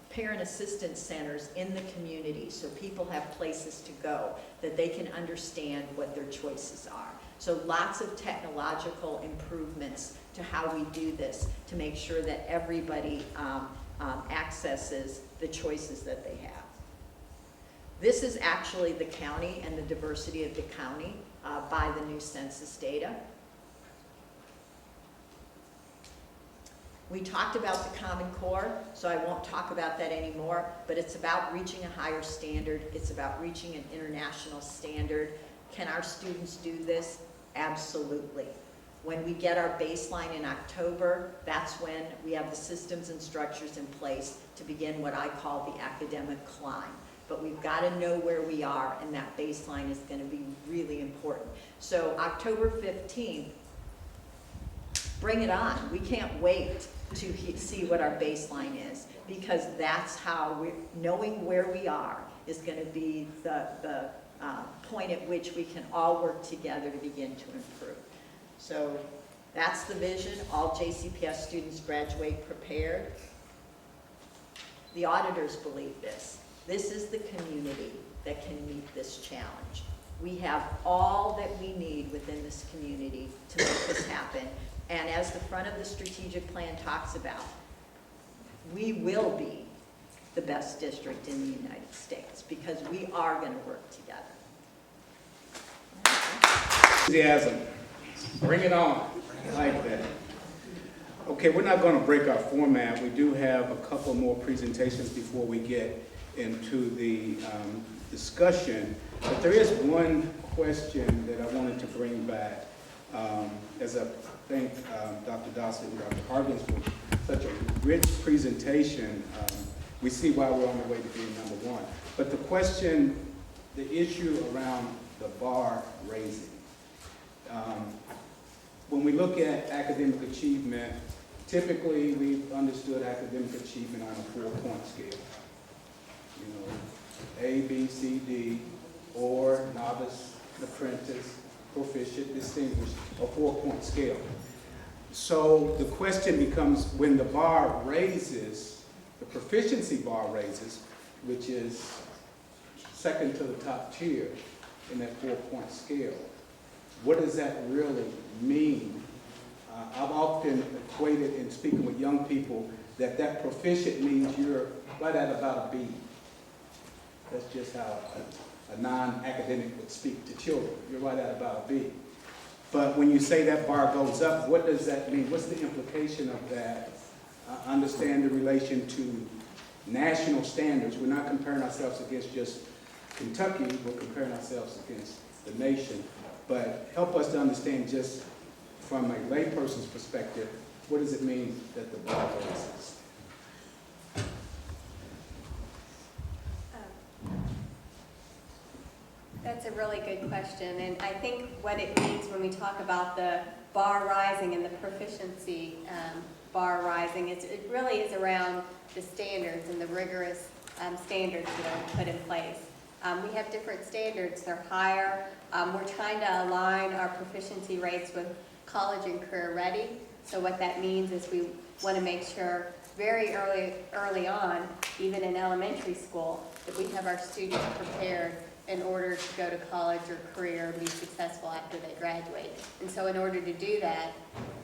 parent assistance centers in the community so people have places to go that they can understand what their choices are. So lots of technological improvements to how we do this to make sure that everybody accesses the choices that they have. This is actually the county and the diversity of the county by the new census data. We talked about the Common Core, so I won't talk about that anymore, but it's about reaching a higher standard. It's about reaching an international standard. Can our students do this? Absolutely. When we get our baseline in October, that's when we have the systems and structures in place to begin what I call the academic climb. But we've got to know where we are, and that baseline is going to be really important. So October 15th, bring it on. We can't wait to see what our baseline is, because that's how knowing where we are is going to be the point at which we can all work together to begin to improve. So that's the vision. All JCPS students graduate prepared. The auditors believe this. This is the community that can meet this challenge. We have all that we need within this community to make this happen. And as the front of the strategic plan talks about, we will be the best district in the United States because we are going to work together. Enthusiasm. Bring it on. I like that. Okay, we're not going to break our format. We do have a couple more presentations before we get into the discussion. But there is one question that I wanted to bring back as I thank Dr. Dawson and Dr. Harkins for such a rich presentation. We see why we're on the way to being #1. But the question, the issue around the bar raising. When we look at academic achievement, typically we've understood academic achievement on a 4-point scale. You know, A, B, C, D, or novice, apprentice, proficient, distinguished, a 4-point scale. So the question becomes, when the bar raises, the proficiency bar raises, which is second to the top tier in that 4-point scale, what does that really mean? I've often equated in speaking with young people that proficient means you're right at about a B. That's just how a non-academic would speak to children. You're right at about a B. But when you say that bar goes up, what does that mean? What's the implication of that? Understand the relation to national standards. We're not comparing ourselves against just Kentucky, we're comparing ourselves against the nation. But help us to understand, just from a layperson's perspective, what does it mean that the bar raises? That's a really good question, and I think what it means when we talk about the bar rising and the proficiency bar rising, it really is around the standards and the rigorous standards that are put in place. We have different standards, they're higher. We're trying to align our proficiency rates with college and career ready. So what that means is we want to make sure very early on, even in elementary school, that we have our students prepared in order to go to college or career and be successful after they graduate. And so in order to do that,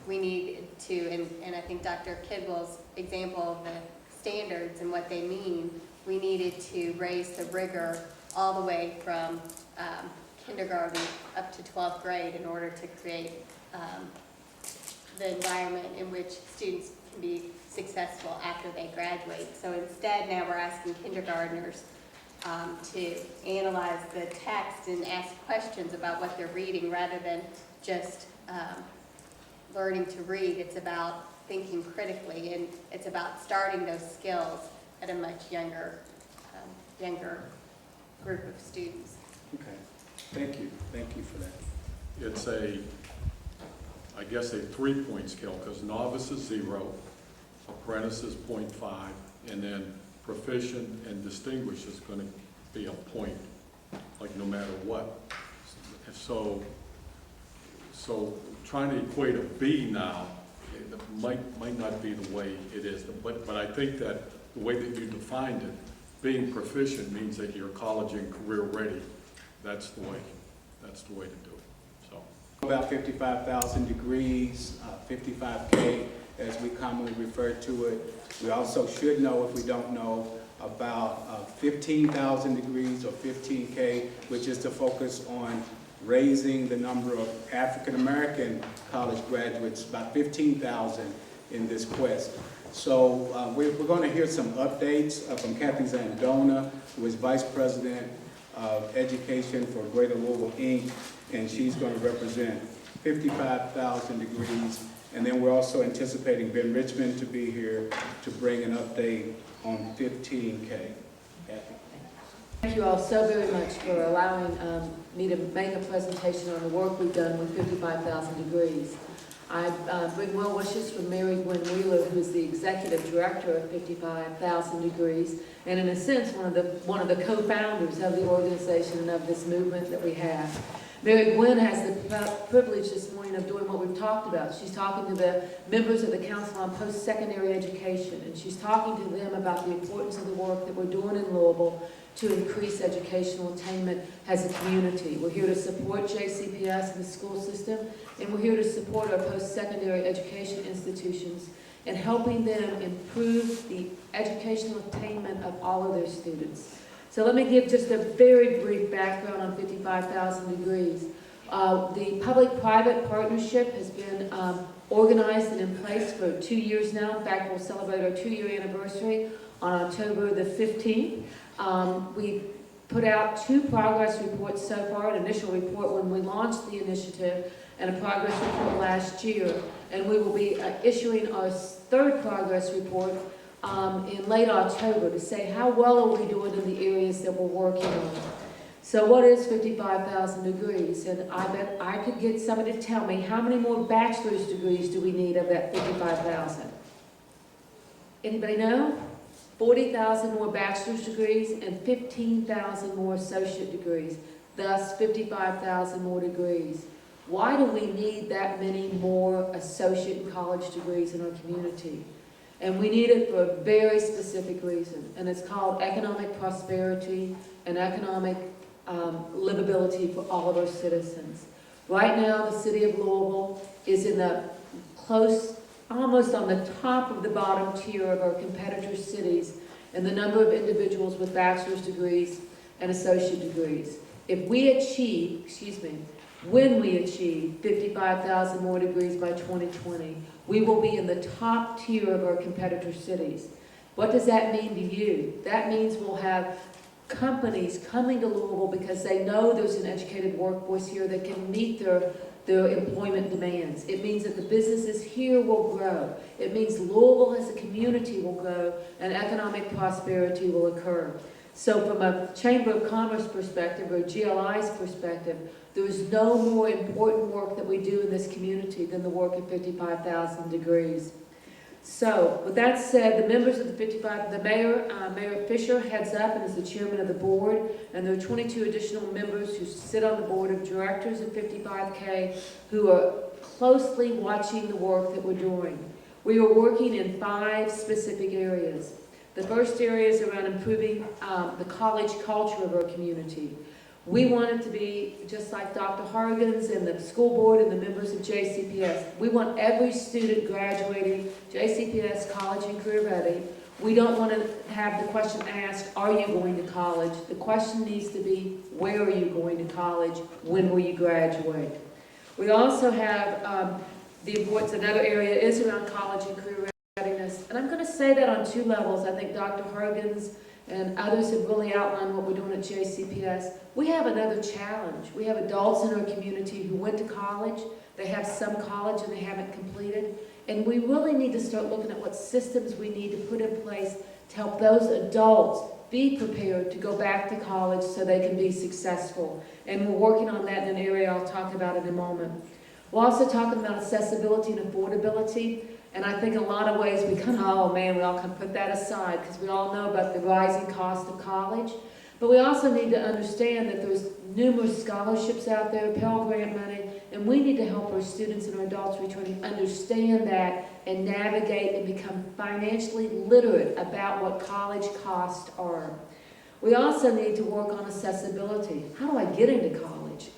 we need to, and I think Dr. Kidwell's example of the standards and what they mean, we needed to raise the rigor all the way from kindergarten up to 12th grade in order to create the environment in which students can be successful after they graduate. So instead, now we're asking kindergartners to analyze the text and ask questions about what they're reading rather than just learning to read. It's about thinking critically, and it's about starting those skills at a much younger group of students. Okay, thank you for that. It's I guess a 3-point scale, because novice is 0, apprentice is 0.5, and then proficient and distinguished is going to be a point, like no matter what. So trying to equate a B now, it might not be the way it is, but I think that the way that you defined it, being proficient means that you're college and career ready. That's the way to do it. So About 55,000 degrees, 55K as we commonly refer to it. We also should know, if we don't know, about 15,000 degrees or 15K, which is to focus on raising the number of African American college graduates, about 15,000 in this quest. So we're going to hear some updates from Kathy Zandona, who is Vice President of Education for Greater Louisville, Inc., and she's going to represent 55,000 degrees. And then we're also anticipating Ben Richmond to be here to bring an update on 15K. Kathy. Thank you all so very much for allowing me to make a presentation on the work we've done with 55,000 degrees. I bring well wishes from Mary Gwen Wheeler, who is the Executive Director of 55,000 Degrees, and in a sense, one of the co-founders of the organization and of this movement that we have. Mary Gwen has the privilege this morning of doing what we've talked about. She's talking to the members of the Council on Post-Secondary Education, and she's talking to them about the importance of the work that we're doing in Louisville to increase educational attainment as a community. We're here to support JCPS and the school system, and we're here to support our post-secondary education institutions and helping them improve the educational attainment of all of their students. So let me give just a very brief background on 55,000 Degrees. The public-private partnership has been organized and in place for 2 years now. In fact, we'll celebrate our 2-year anniversary on October the 15th. We put out 2 progress reports so far, an initial report when we launched the initiative and a progress report last year. And we will be issuing our 3rd progress report in late October to say how well are we doing in the areas that we're working on. So what is 55,000 degrees? And I bet I could get somebody to tell me how many more bachelor's degrees do we need of that 55,000? Anybody know? 40,000 more bachelor's degrees and 15,000 more associate degrees, thus 55,000 more degrees. Why do we need that many more associate and college degrees in our community? And we need it for a very specific reason, and it's called economic prosperity and economic livability for all of our citizens. Right now, the city of Louisville is in the almost on the top of the bottom tier of our competitor cities in the number of individuals with bachelor's degrees and associate degrees. If we achieve, when we achieve 55,000 more degrees by 2020, we will be in the top tier of our competitor cities. What does that mean to you? That means we'll have companies coming to Louisville because they know there's an educated workforce here that can meet their employment demands. It means that the businesses here will grow. It means Louisville as a community will grow and economic prosperity will occur. So from a Chamber of Commerce perspective or GLI's perspective, there is no more important work that we do in this community than the work at 55,000 degrees. So, with that said, the members of the 55, the mayor, Mayor Fisher heads up and is the chairman of the board, and there are 22 additional members who sit on the board of directors of 55K who are closely watching the work that we're doing. We are working in 5 specific areas. The first area is around improving the college culture of our community. We want it to be just like Dr. Hargens and the school board and the members of JCPS. We want every student graduating JCPS college and career ready. We don't want to have the question asked, are you going to college? The question needs to be, where are you going to college? When will you graduate? We also have the importance, another area is around college and career readiness. And I'm going to say that on 2 levels. I think Dr. Hargens and others have really outlined what we're doing at JCPS. We have another challenge. We have adults in our community who went to college, they have some college and they haven't completed, and we really need to start looking at what systems we need to put in place to help those adults be prepared to go back to college so they can be successful. And we're working on that in an area I'll talk about in a moment. We're also talking about accessibility and affordability. And I think in a lot of ways we kind of, oh man, we all can put that aside because we all know about the rising cost of college. But we also need to understand that there's numerous scholarships out there, Pell Grant money, and we need to help our students and our adults returning understand that and navigate and become financially literate about what college costs are. We also need to work on accessibility. How do I get into college?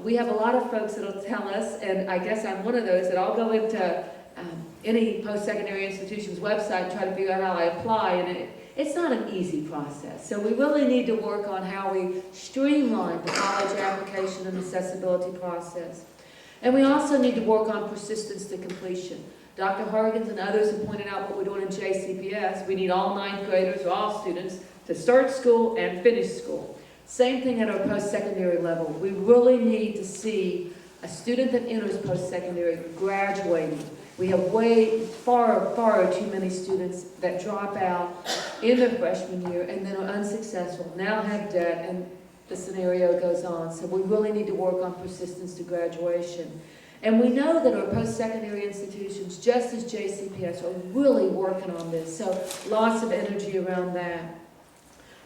We have a lot of folks that will tell us, and I guess I'm one of those, that I'll go into any post-secondary institution's website and try to figure out how I apply, and it's not an easy process. So we really need to work on how we streamline the college application and accessibility process. And we also need to work on persistence to completion. Dr. Hargens and others have pointed out what we're doing in JCPS. We need all 9th graders, or all students, to start school and finish school. Same thing at our post-secondary level. We really need to see a student that enters post-secondary graduating. We have far too many students that drop out in their freshman year and then are unsuccessful, now have debt, and the scenario goes on. So we really need to work on persistence to graduation. And we know that our post-secondary institutions, just as JCPS, are really working on this. So lots of energy around that.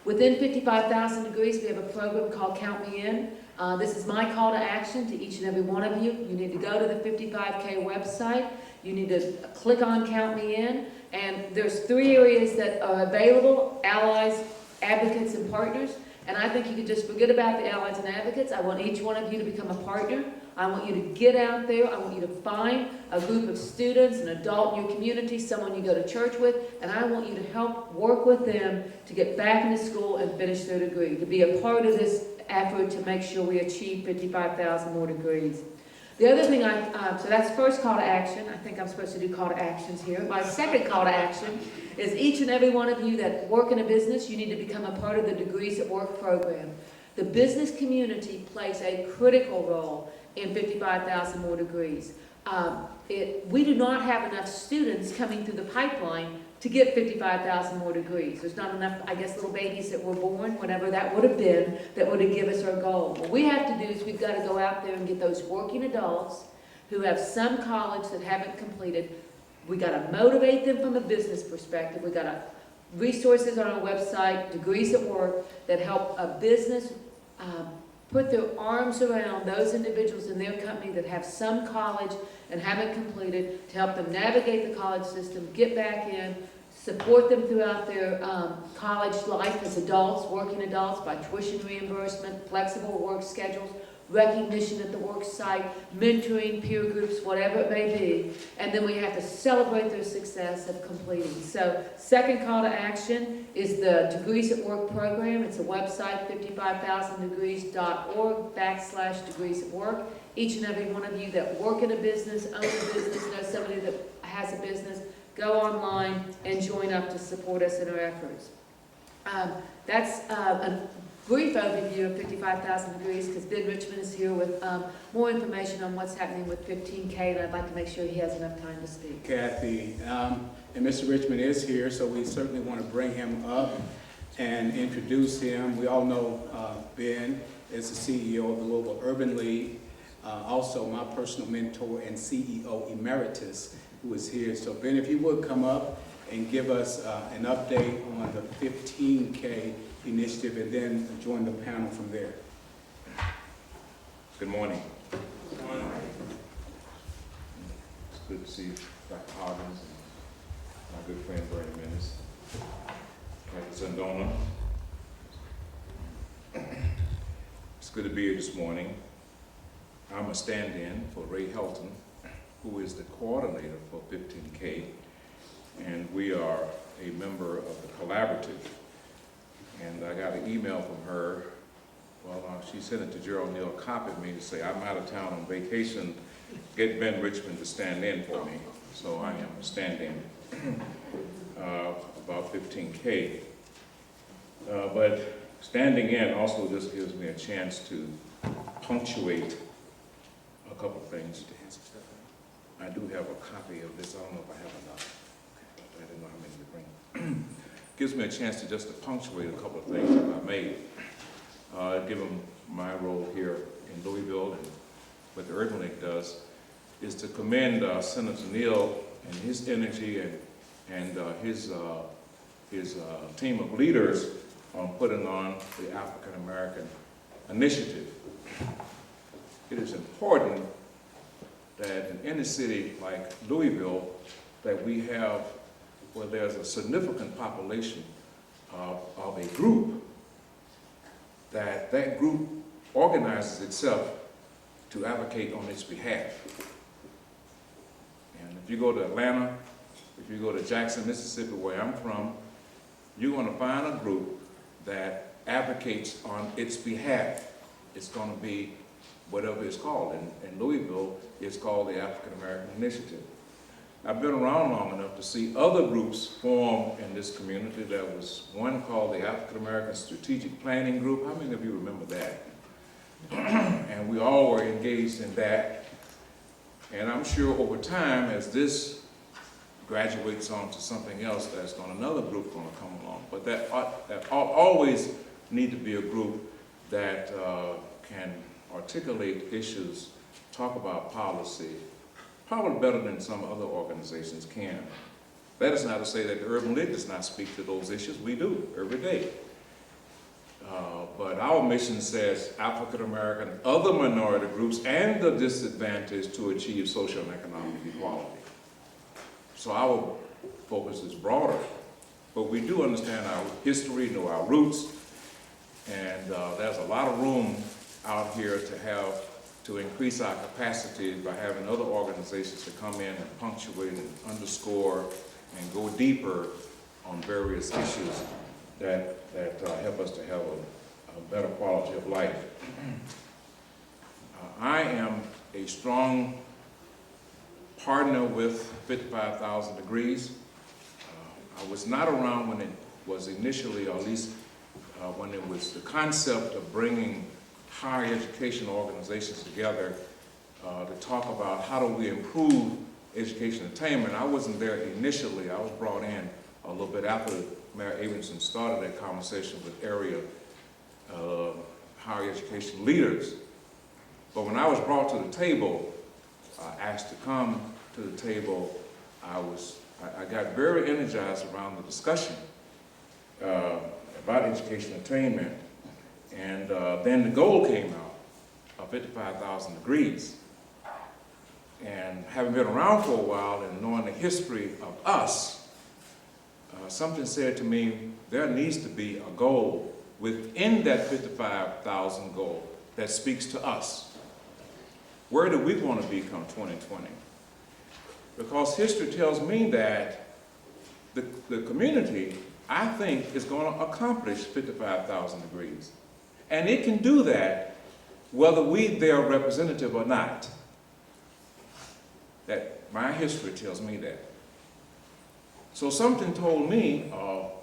Within 55,000 degrees, we have a program called Count Me In. This is my call to action to each and every one of you. You need to go to the 55K website. You need to click on Count Me In. And there's 3 areas that are available: allies, advocates, and partners. And I think you could just forget about the allies and advocates. I want each one of you to become a partner. I want you to get out there. I want you to find a group of students, an adult in your community, someone you go to church with, and I want you to help work with them to get back into school and finish their degree, to be a part of this effort to make sure we achieve 55,000 more degrees. The other thing so that's first call to action. I think I'm supposed to do call to actions here. My second call to action is each and every one of you that work in a business, you need to become a part of the Degrees at Work program. The business community plays a critical role in 55,000 more degrees. We do not have enough students coming through the pipeline to get 55,000 more degrees. There's not enough, I guess, little babies that were born, whatever that would have been, that would have given us our goal. What we have to do is we've got to go out there and get those working adults who have some college that haven't completed. We got to motivate them from a business perspective. We got resources on our website, Degrees at Work, that help a business put their arms around those individuals in their company that have some college and haven't completed, to help them navigate the college system, get back in, support them throughout their college life as adults, working adults, by tuition reimbursement, flexible work schedules, recognition at the work site, mentoring, peer groups, whatever it may be. And then we have to celebrate their success of completing. So second call to action is the Degrees at Work program. It's a website, 55,000degrees.org/Degrees at Work. Each and every one of you that work in a business, own a business, know somebody that has a business, go online and join up to support us in our efforts. That's a brief overview of 55,000 degrees, because Ben Richmond is here with more information on what's happening with 15K, and I'd like to make sure he has enough time to speak. Kathy, and Mr. Richmond is here, so we certainly want to bring him up and introduce him. We all know Ben is the CEO of the Louisville Urban League, also my personal mentor and CEO Emeritus, who is here. So Ben, if you would come up and give us an update on the 15K initiative and then join the panel from there. Good morning. It's good to see Dr. Hoggins and my good friend Bernie Menace, Dr. Zandona. It's good to be here this morning. I'm a stand-in for Ray Helton, who is the coordinator for 15K, and we are a member of the collaborative. And I got an email from her. Well, she sent it to Gerald Neal, copied me to say, I'm out of town on vacation, get Ben Richmond to stand in for me. So I am standing about 15K. But standing in also just gives me a chance to punctuate a couple of things. I do have a copy of this. I don't know if I have enough. I didn't know how many to bring. Gives me a chance to just to punctuate a couple of things that I made. Given my role here in Louisville and what the Urban League does, is to commend Senator Neal and his energy and his team of leaders on putting on the African American Initiative. It is important that in any city like Louisville that we have, where there's a significant population of a group, that group organizes itself to advocate on its behalf. And if you go to Atlanta, if you go to Jackson, Mississippi, where I'm from, you're going to find a group that advocates on its behalf. It's going to be whatever it's called. In Louisville, it's called the African American Initiative. I've been around long enough to see other groups form in this community. There was one called the African American Strategic Planning Group. How many of you remember that? And we all were engaged in that. And I'm sure over time, as this graduates on to something else, another group going to come along. But that always need to be a group that can articulate issues, talk about policy, probably better than some other organizations can. That is not to say that the Urban League does not speak to those issues. We do, every day. But our mission says African American, other minority groups, and the disadvantaged to achieve social and economic equality. So our focus is broader, but we do understand our history, know our roots, and there's a lot of room out here to increase our capacity by having other organizations to come in and punctuate and underscore and go deeper on various issues that help us to have a better quality of life. I am a strong partner with 55,000 Degrees. I was not around when it was initially, or at least when it was the concept of bringing higher education organizations together to talk about how do we improve education attainment. I wasn't there initially. I was brought in a little bit after Mayor Abramson started that conversation with area higher education leaders. But when I was brought to the table, asked to come to the table, I got very energized around the discussion about education attainment. And then the goal came out of 55,000 Degrees. And having been around for a while and knowing the history of us, something said to me, there needs to be a goal within that 55,000 goal that speaks to us. Where do we want to be come 2020? Because history tells me that the community, I think, is going to accomplish 55,000 Degrees. And it can do that whether they're representative or not. That my history tells me that. So something told me,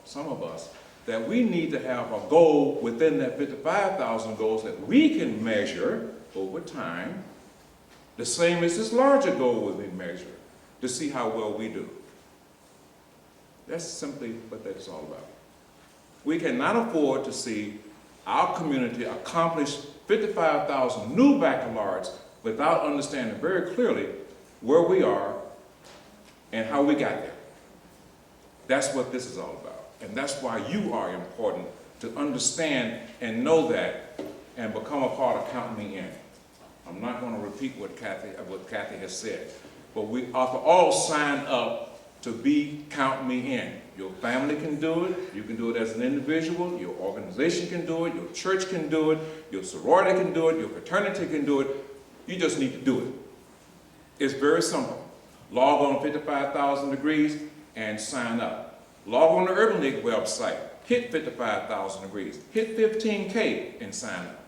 some of us, that we need to have a goal within that 55,000 goals that we can measure over time, the same as this larger goal will be measured, to see how well we do. That's simply what that's all about. We cannot afford to see our community accomplish 55,000 new baccalaureates without understanding very clearly where we are and how we got there. That's what this is all about. And that's why you are important to understand and know that and become a part of Count Me In. I'm not going to repeat what Kathy has said, but we ought to all sign up to be Count Me In. Your family can do it, you can do it as an individual, your organization can do it, your church can do it, your sorority can do it, your fraternity can do it. You just need to do it. It's very simple. Log on 55,000 Degrees and sign up. Log on the Urban League website, hit 55,000 Degrees, hit 15K and sign up.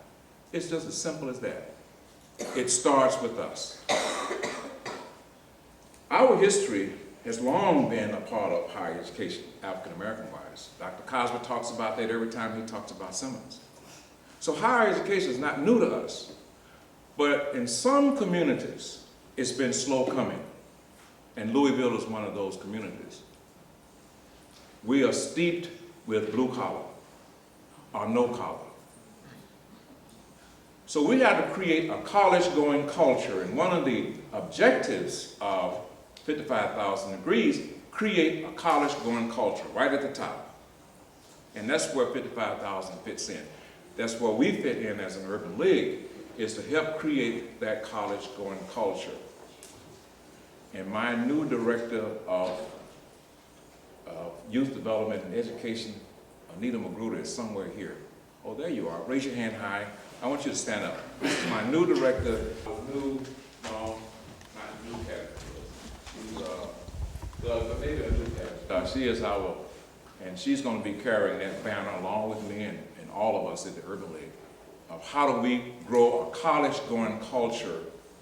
It's just as simple as that. It starts with us. Our history has long been a part of higher education, African American wise. Dr. Cosby talks about that every time he talks about Simmons. So higher education is not new to us, but in some communities, it's been slow coming. And Louisville is one of those communities. We are steeped with blue collar or no collar. So we have to create a college-going culture, and one of the objectives of 55,000 Degrees, create a college-going culture right at the top. And that's where 55,000 fits in. That's where we fit in as an urban league, is to help create that college-going culture. And my new director of youth development and education, Anita Magruder, is somewhere here. Oh, there you are. Raise your hand high. I want you to stand up. This is my new director, she is our, and she's going to be carrying that banner along with me and all of us at the Urban League of how do we grow a college-going culture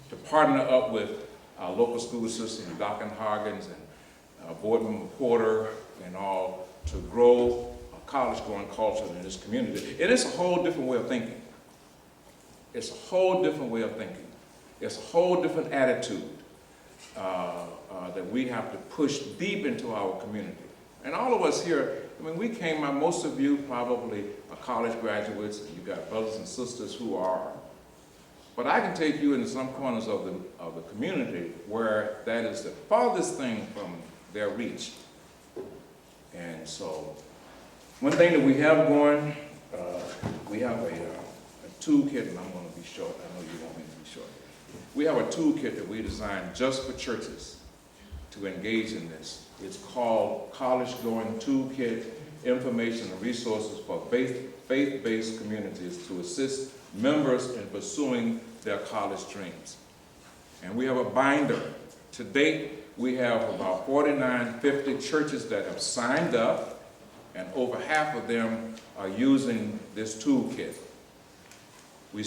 to partner up with our local school system, Doc and Hargens and Boardman Porter and all, to grow a college-going culture in this community. It is a whole different way of thinking. It's a whole different way of thinking. It's a whole different attitude that we have to push deep into our community. And all of us here, I mean, we came out, most of you probably are college graduates, and you've got brothers and sisters who are. But I can take you into some corners of the community where that is the farthest thing from their reach. And so, one thing that we have going, we have a toolkit, and I'm going to be short. I know you want me to be short. We have a toolkit that we designed just for churches to engage in this. It's called College Going Toolkit, Information and Resources for Faith-Based Communities to assist members in pursuing their college dreams. And we have a binder. To date, we have about 50 churches that have signed up, and over half of them are using this toolkit. We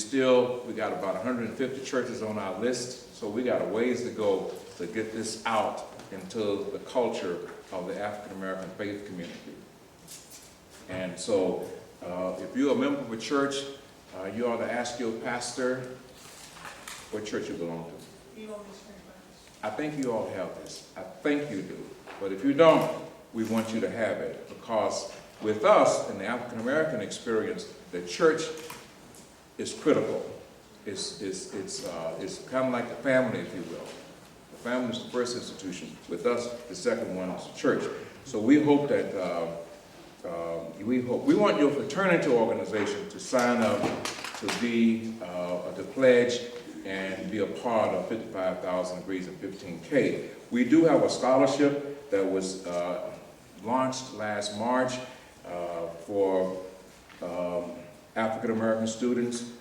got about 150 churches on our list, so we got a ways to go to get this out into the culture of the African American faith community. And so, if you're a member of a church, you ought to ask your pastor what church you belong to. I think you all have this. I think you do. But if you don't, we want you to have it, because with us in the African American experience, the church is critical. It's kind of like the family, if you will. The family is the first institution. With us, the second one is the church. So we hope that we want your fraternity organization to sign up to be to pledge and be a part of 55,000 Degrees and 15K. We do have a scholarship that was launched last March for African American students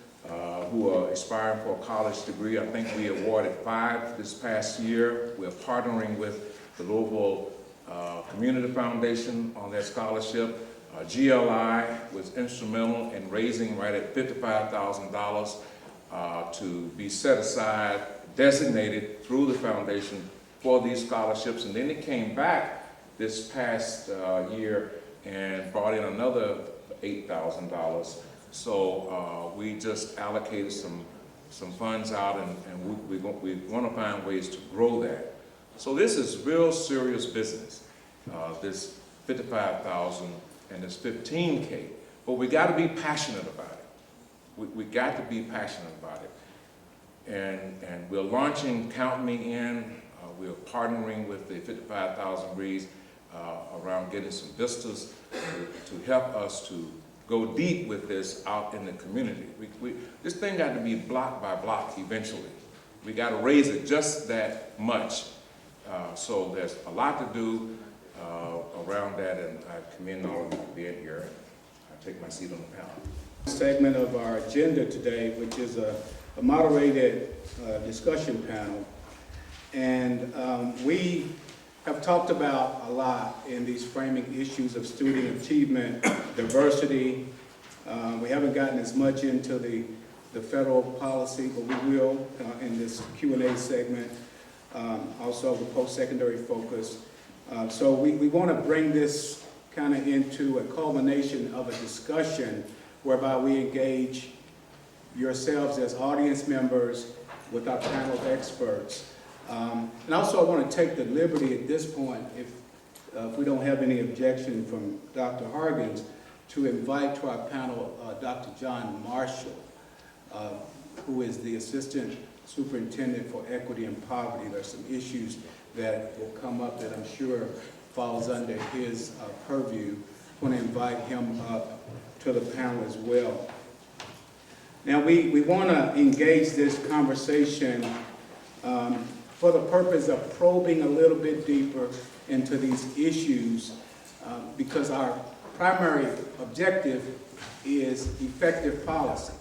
who are aspiring for a college degree. I think we awarded 5 this past year. We're partnering with the Louisville Community Foundation on that scholarship. GLI was instrumental in raising right at $55,000 to be set aside, designated through the foundation for these scholarships. And then it came back this past year and brought in another $8,000. So we just allocated some funds out, and we want to find ways to grow that. So this is real serious business, this 55,000 and it's 15K. But we got to be passionate about it. We got to be passionate about it. And we're launching Count Me In. We're partnering with the 55,000 Degrees around getting some vistas to help us to go deep with this out in the community. This thing got to be block by block eventually. We got to raise it just that much. So there's a lot to do around that, and I commend all of you for being here. I take my seat on the panel. Segment of our agenda today, which is a moderated discussion panel. And we have talked about a lot in these framing issues of student achievement, diversity. We haven't gotten as much into the federal policy, but we will in this Q&A segment. Also the post-secondary focus. So we want to bring this kind of into a culmination of a discussion whereby we engage yourselves as audience members with our panel of experts. And also I want to take the liberty at this point, if we don't have any objection from Dr. Hargens, to invite to our panel Dr. John Marshall, who is the Assistant Superintendent for Equity and Poverty. There's some issues that will come up that I'm sure falls under his purview. I want to invite him up to the panel as well. Now we want to engage this conversation for the purpose of probing a little bit deeper into these issues because our primary objective is effective policy.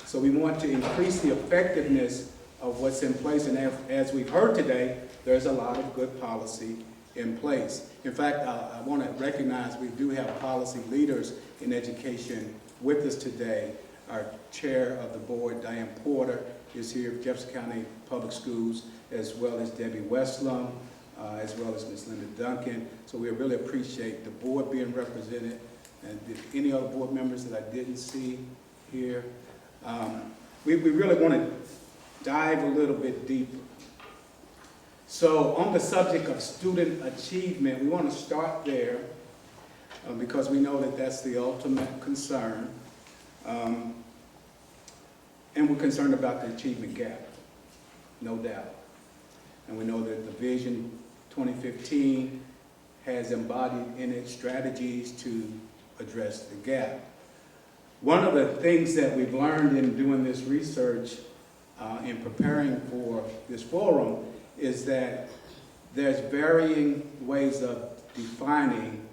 So we want to increase the effectiveness of what's in place, and as we've heard today, there's a lot of good policy in place. In fact, I want to recognize we do have policy leaders in education with us today. Our chair of the board, Diane Porter, is here, Jefferson County Public Schools, as well as Debbie Westlum, as well as Ms. Linda Duncan. So we really appreciate the board being represented, and any other board members that I didn't see here. We really want to dive a little bit deeper. So on the subject of student achievement, we want to start there because we know that that's the ultimate concern. And we're concerned about the achievement gap, no doubt. And we know that the Vision 2015 has embodied in its strategies to address the gap. One of the things that we've learned in doing this research in preparing for this forum is that there's varying ways of defining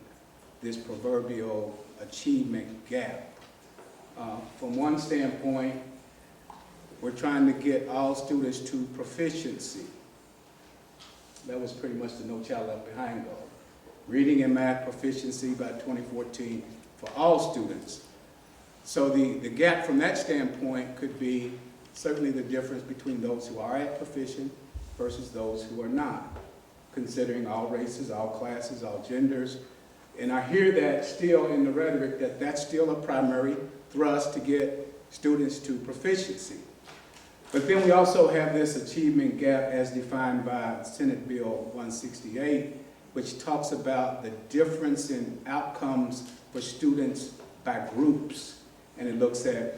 this proverbial achievement gap. From one standpoint, we're trying to get all students to proficiency. That was pretty much the No Child Left Behind goal. Reading and math proficiency by 2014 for all students. So the gap from that standpoint could be certainly the difference between those who are at proficient versus those who are not, considering all races, all classes, all genders. And I hear that still in the rhetoric that that's still a primary thrust to get students to proficiency. But then we also have this achievement gap as defined by Senate Bill 168, which talks about the difference in outcomes for students by groups. And it looks at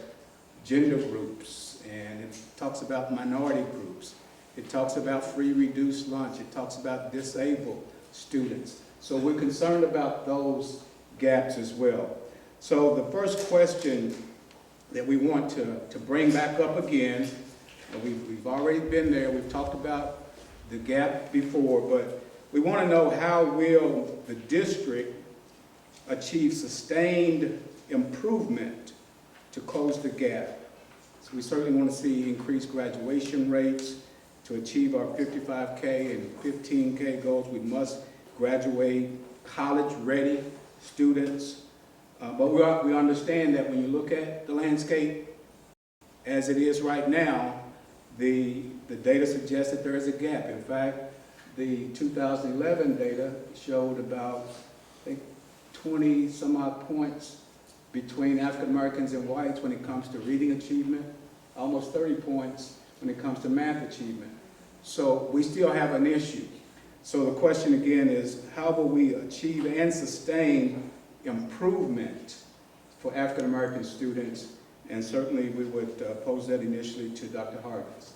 gender groups, and it talks about minority groups. It talks about free reduced lunch. It talks about disabled students. So we're concerned about those gaps as well. So the first question that we want to bring back up again, we've already been there, we've talked about the gap before, but we want to know how will the district achieve sustained improvement to close the gap. So we certainly want to see increased graduation rates. To achieve our 55K and 15K goals, we must graduate college-ready students. But we understand that when you look at the landscape as it is right now, the data suggests that there is a gap. In fact, the 2011 data showed about, I think, 20 some odd points between African Americans and whites when it comes to reading achievement, almost 30 points when it comes to math achievement. So we still have an issue. So the question again is, how will we achieve and sustain improvement for African American students, and certainly we would pose that initially to Dr. Hargis.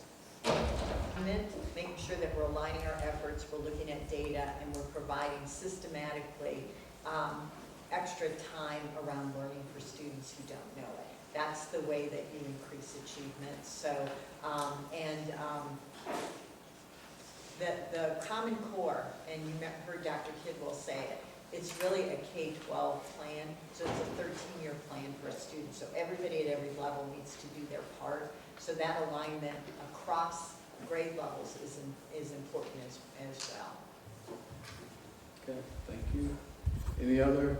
Making sure that we're aligning our efforts, we're looking at data, and we're providing systematically extra time around learning for students who don't know it. That's the way that you increase achievement. So, the Common Core, and you heard Dr. Kidwell say it, it's really a K-12 plan, so it's a 13-year plan for a student. So everybody at every level needs to do their part. So that alignment across grade levels is important as well. Okay, thank you. Any other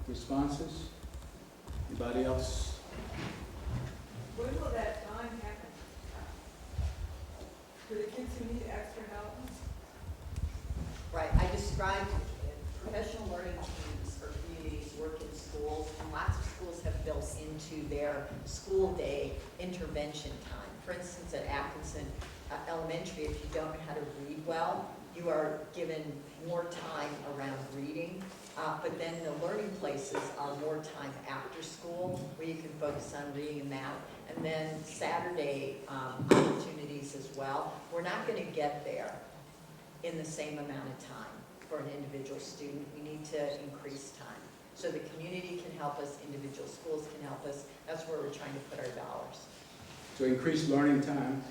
responses? Anybody else? When will that time happen? For the kids who need extra help? Right, I described professional learning teams or communities work in schools, and lots of schools have built into their school day intervention time. For instance, at Atkinson Elementary, if you don't know how to read well, you are given more time around reading, but then the learning places are more time after school where you can focus on reading and math. And then Saturday opportunities as well. We're not going to get there in the same amount of time for an individual student. We need to increase time. So the community can help us, individual schools can help us. That's where we're trying to put our dollars. To increase learning time.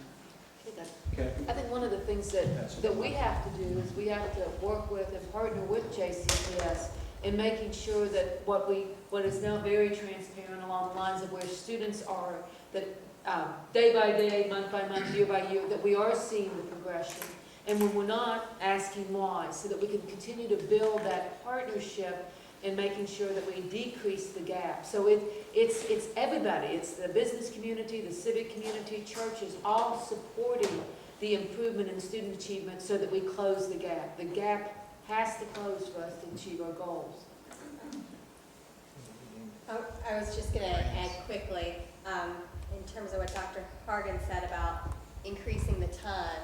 Okay. I think one of the things that we have to do is we have to work with and partner with JCPS in making sure that what is now very transparent along the lines of where students are, that day by day, month by month, year by year, that we are seeing the progression. And when we're not, asking why, so that we can continue to build that partnership and making sure that we decrease the gap. So it's everybody. It's the business community, the civic community, churches, all supporting the improvement in student achievement so that we close the gap. The gap has to close for us to achieve our goals. I was just going to add quickly, in terms of what Dr. Hargan said about increasing the time.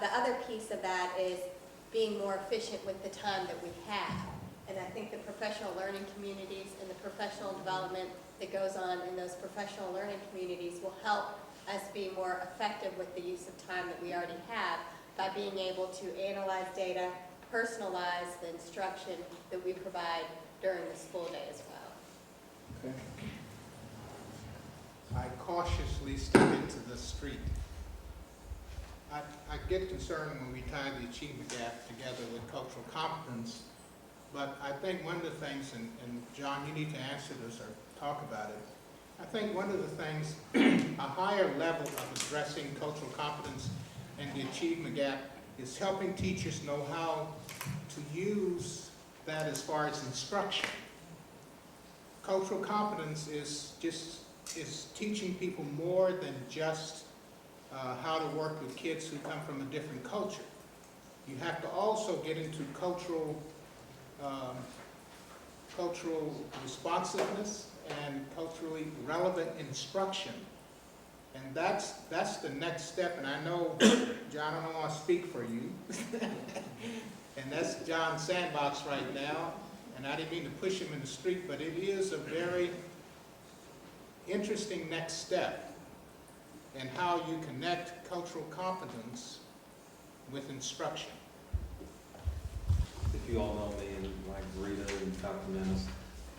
The other piece of that is being more efficient with the time that we have. And I think the professional learning communities and the professional development that goes on in those professional learning communities will help us be more effective with the use of time that we already have by being able to analyze data, personalize the instruction that we provide during the school day as well. Okay. I cautiously step into the street. I get concerned when we tie the achievement gap together with cultural competence, but I think one of the things, and John, you need to answer this or talk about it, I think one of the things, a higher level of addressing cultural competence and the achievement gap is helping teachers know how to use that as far as instruction. Cultural competence is teaching people more than just how to work with kids who come from a different culture. You have to also get into cultural responsiveness and culturally relevant instruction. And that's the next step. And I know, John, I don't want to speak for you. And that's John's sandbox right now. And I didn't mean to push him in the street, but it is a very interesting next step in how you connect cultural competence with instruction. If you all know me, and like Rita and Dr. Menace,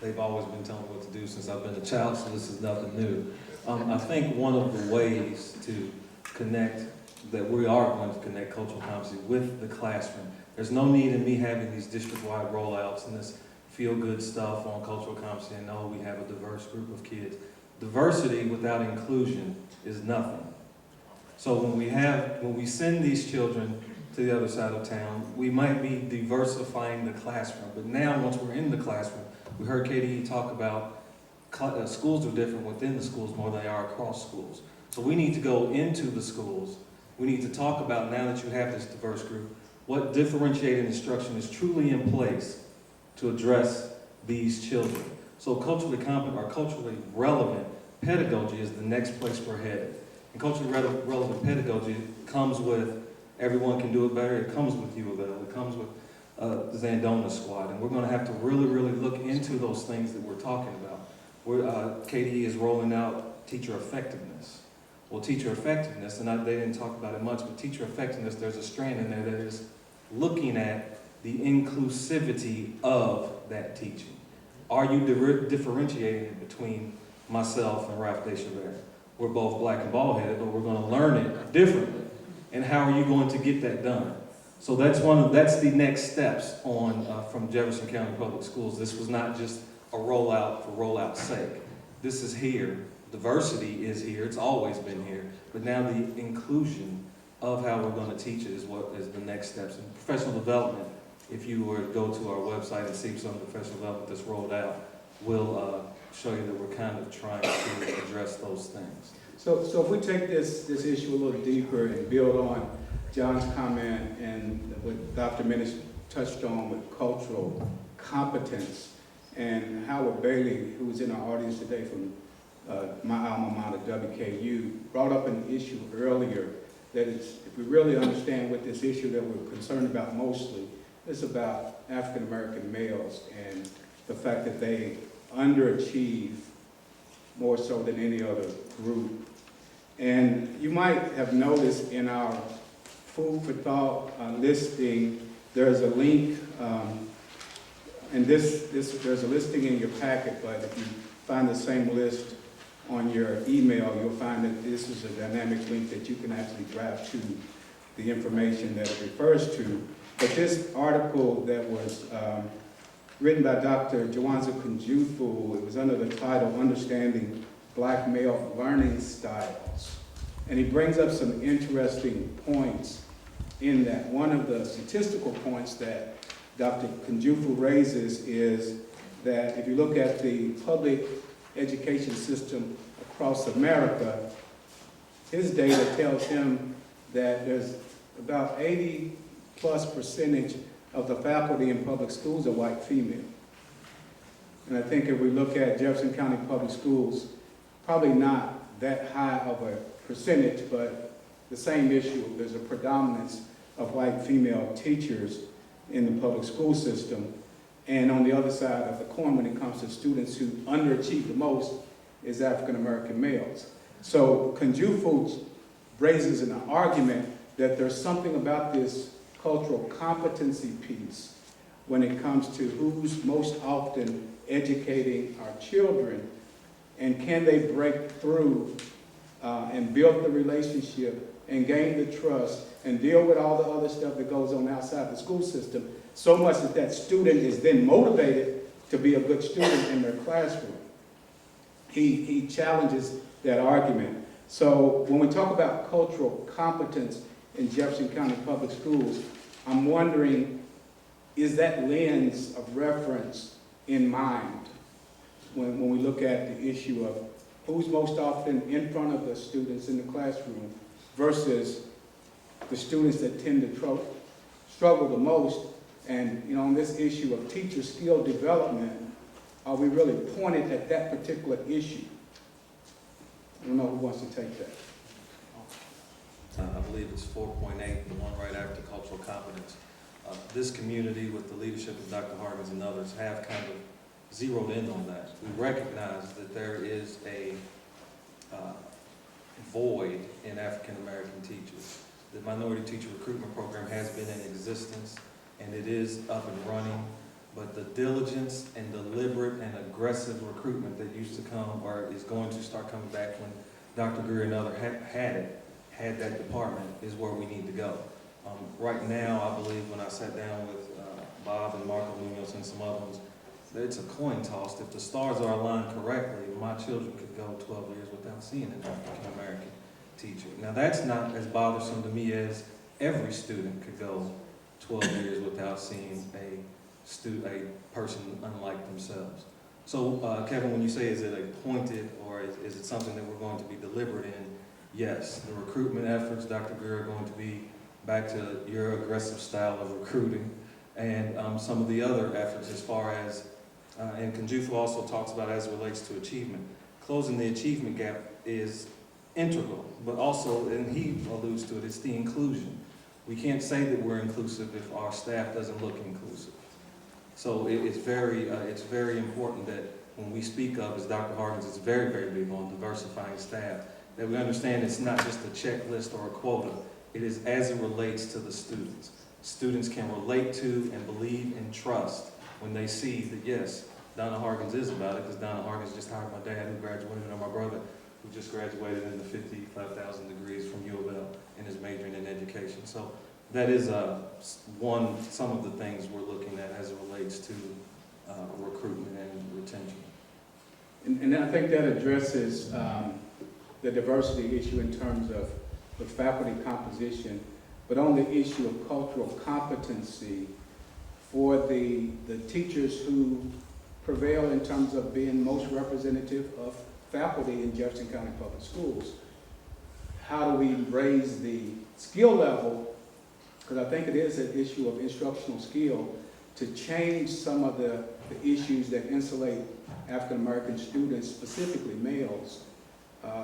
they've always been telling me what to do since I've been a child, so this is nothing new. I think one of the ways to connect, that we are going to connect cultural competency with the classroom. There's no need in me having these district-wide rollouts and this feel-good stuff on cultural competency and know we have a diverse group of kids. Diversity without inclusion is nothing. So when we send these children to the other side of town, we might be diversifying the classroom. But now, once we're in the classroom, we heard KDE talk about schools are different within the schools more than they are across schools. So we need to go into the schools. We need to talk about, now that you have this diverse group, what differentiated instruction is truly in place to address these children. So culturally competent or culturally relevant pedagogy is the next place we're headed. And culturally relevant pedagogy comes with everyone can do it better. It comes with U of L. It comes with Zandona Squad, and we're gonna have to really, really look into those things that we're talking about. KDE is rolling out teacher effectiveness. Well, teacher effectiveness, and they didn't talk about it much, but teacher effectiveness, there's a strand in there that is looking at the inclusivity of that teaching. Are you differentiating between myself and Ralph Deschavert? We're both black and bald-headed, but we're gonna learn it differently. And how are you going to get that done? So that's the next steps on from Jefferson County Public Schools. This was not just a rollout for rollout's sake. This is here. Diversity is here. It's always been here. But now the inclusion of how we're going to teach it is what is the next steps. And professional development, if you were to go to our website and see some of the professional development that's rolled out, will show you that we're kind of trying to address those things. So if we take this issue a little deeper and build on John's comment and what Dr. Menace touched on with cultural competence, and Howard Bailey, who was in our audience today from my alma mater, WKU, brought up an issue earlier that is, if we really understand what this issue that we're concerned about mostly, it's about African American males and the fact that they underachieve more so than any other group. And you might have noticed in our food for thought listing, there's a link, and there's a listing in your packet, but if you find the same list on your email, you'll find that this is a dynamic link that you can actually grab to the information that it refers to. But this article that was written by Dr. Jawanza Kunjufu, it was under the title, Understanding Black Male Learning Styles. And he brings up some interesting points in that. One of the statistical points that Dr. Kunjufu raises is that if you look at the public education system across America, his data tells him that there's about 80+% of the faculty in public schools are white female. And I think if we look at Jefferson County Public Schools, probably not that high of a percentage, but the same issue. There's a predominance of white female teachers in the public school system. And on the other side of the coin, when it comes to students who underachieve the most, is African American males. So Kunjufu raises an argument that there's something about this cultural competency piece when it comes to who's most often educating our children, and can they break through and build the relationship and gain the trust and deal with all the other stuff that goes on outside the school system, so much that that student is then motivated to be a good student in their classroom. He challenges that argument. So when we talk about cultural competence in Jefferson County Public Schools, I'm wondering, is that lens of reference in mind when we look at the issue of who's most often in front of the students in the classroom versus the students that tend to struggle the most? And on this issue of teacher skill development, are we really pointed at that particular issue? I don't know who wants to take that. I believe it's 4.8, the one right after cultural competence. This community, with the leadership of Dr. Harkins and others, have kind of zeroed in on that. We recognize that there is a void in African American teachers. The minority teacher recruitment program has been in existence, and it is up and running, but the diligence and deliberate and aggressive recruitment that used to come, or is going to start coming back when Dr. Greer and others had that department, is where we need to go. Right now, I believe when I sat down with Bob and Marco Munoz and some other ones, it's a coin toss. If the stars are aligned correctly, my children could go 12 years without seeing an African American teacher. Now that's not as bothersome to me as every student could go 12 years without seeing a person unlike themselves. So Kevin, when you say is it a pointed or is it something that we're going to be deliberate in? Yes, the recruitment efforts, Dr. Greer, are going to be back to your aggressive style of recruiting, and some of the other efforts as far as, and Kunjufu also talks about as it relates to achievement. Closing the achievement gap is integral, but also, and he alludes to it, it's the inclusion. We can't say that we're inclusive if our staff doesn't look inclusive. So it's very important that when we speak of, as Dr. Harkins is very, very big on diversifying staff, that we understand it's not just a checklist or a quota. It is as it relates to the students. Students can relate to and believe and trust when they see that, yes, Donna Harkins is about it, because Donna Harkins just hired my dad who graduated, and my brother who just graduated in the 55,000 degrees from U of L and is majoring in education. So that is some of the things we're looking at as it relates to recruitment and retention. And I think that addresses the diversity issue in terms of the faculty composition, but on the issue of cultural competency for the teachers who prevail in terms of being most representative of faculty in Jefferson County Public Schools. How do we raise the skill level? Because I think it is an issue of instructional skill to change some of the issues that insulate African American students, specifically males,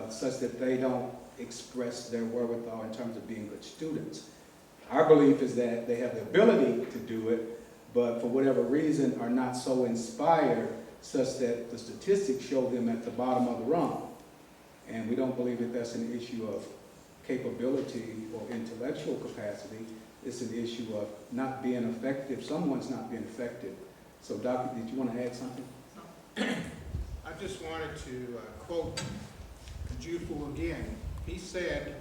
such that they don't express their wherewithal in terms of being good students. Our belief is that they have the ability to do it, but for whatever reason are not so inspired such that the statistics show them at the bottom of the rung. And we don't believe that that's an issue of capability or intellectual capacity. It's an issue of not being effective. Someone's not being effective. So, Doctor, did you want to add something? I just wanted to quote Jufu again. He said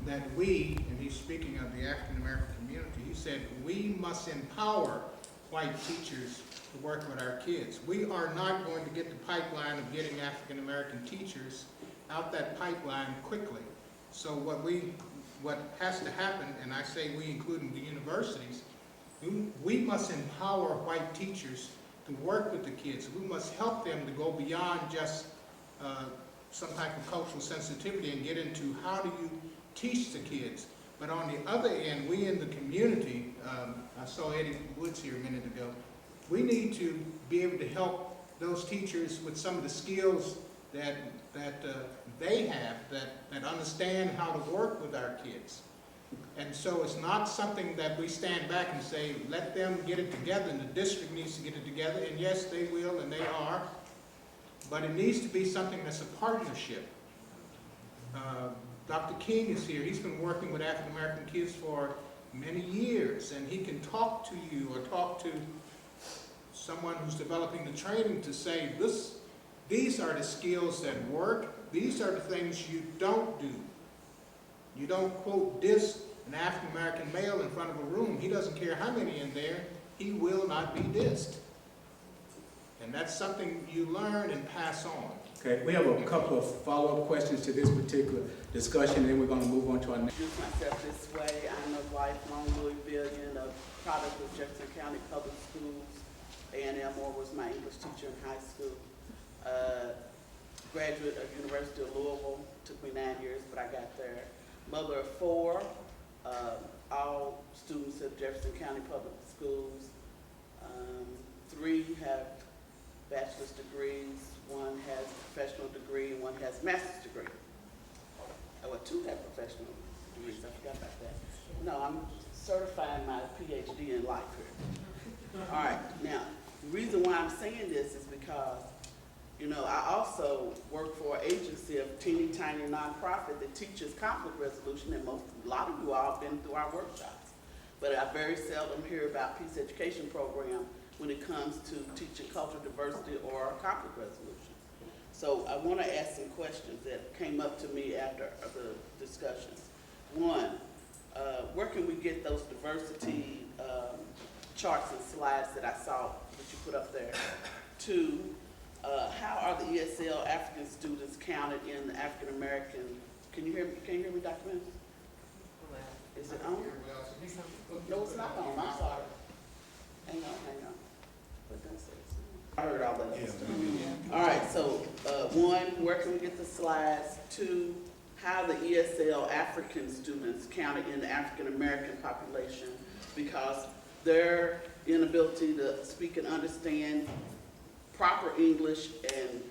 that we, and he's speaking of the African American community, he said we must empower white teachers to work with our kids. We are not going to get the pipeline of getting African American teachers out that pipeline quickly. So what has to happen, and I say we including the universities, we must empower white teachers to work with the kids. We must help them to go beyond just some type of cultural sensitivity and get into how do you teach the kids. But on the other end, we in the community, I saw Eddie Woods here a minute ago, we need to be able to help those teachers with some of the skills that they have, that understand how to work with our kids. And so it's not something that we stand back and say, let them get it together, and the district needs to get it together, and yes, they will, and they are, but it needs to be something that's a partnership. Dr. King is here. He's been working with African American kids for many years, and he can talk to you or talk to someone who's developing the training to say, these are the skills that work. These are the things you don't do. You don't quote diss an African American male in front of a room. He doesn't care how many in there. He will not be dissed. And that's something you learn and pass on. Okay, we have a couple of follow-up questions to this particular discussion, and then we're going to move on to our next. Introduce myself this way. I'm a lifelong Louisvillian, a product of Jefferson County Public Schools. A&M Moore was my English teacher in high school. Graduate of University of Louisville. Took me 9 years, but I got there. Mother of 4, all students of Jefferson County Public Schools. 3 have bachelor's degrees, 1 has a professional degree, and 1 has a master's degree. Well, 2 have professional degrees, I forgot about that. No, I'm certifying my PhD in life here. All right, now, the reason why I'm saying this is because, you know, I also work for an agency of teeny tiny nonprofit that teaches conflict resolution, and a lot of you all have been through our workshops. But I very seldom hear about peace education program when it comes to teaching cultural diversity or conflict resolution. So I want to ask some questions that came up to me after the discussions. 1, where can we get those diversity charts and slides that I saw that you put up there? 2, how are the ESL African students counted in the African American? Can you hear me, Dr. Mills? Is it on? No, it's not on. I'm sorry. Hang on. What did I say? I heard all that. Yeah. All right. So 1, where can we get the slides? 2, how the ESL African students counted in the African American population, because their inability to speak and understand proper English and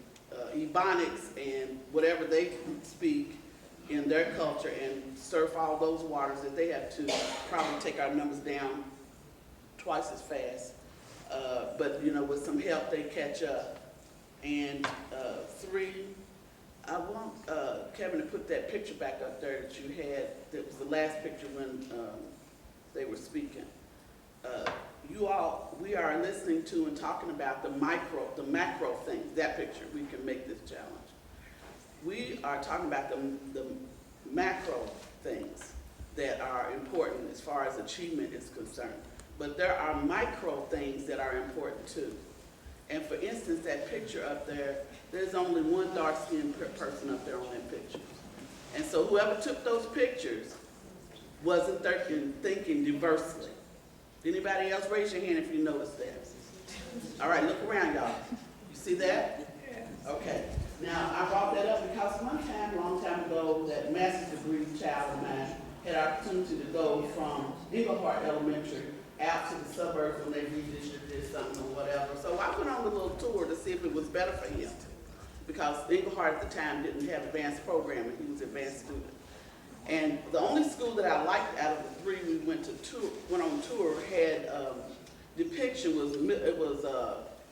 Ebonics and whatever they speak in their culture and surf all those waters, that they have to probably take our numbers down twice as fast. But you know, with some help, they catch up. And 3, I want Kevin to put that picture back up there that you had. That was the last picture when they were speaking. We are listening to and talking about the macro things. That picture, we can make this challenge. We are talking about the macro things that are important as far as achievement is concerned. But there are micro things that are important too. And for instance, that picture up there, there's only one dark-skinned person up there on that picture. And so whoever took those pictures wasn't thinking diversely. Anybody else, raise your hand if you noticed that. All right, look around, y'all. You see that? Okay. Now, I brought that up because one time, a long time ago, that master's degree child of mine had opportunity to go from Englehart Elementary out to the suburbs when they redistricted something or whatever. So I went on a little tour to see if it was better for him, because Englehart at the time didn't have advanced programming. He was an advanced student. And the only school that I liked out of the 3 we went on tour had depiction was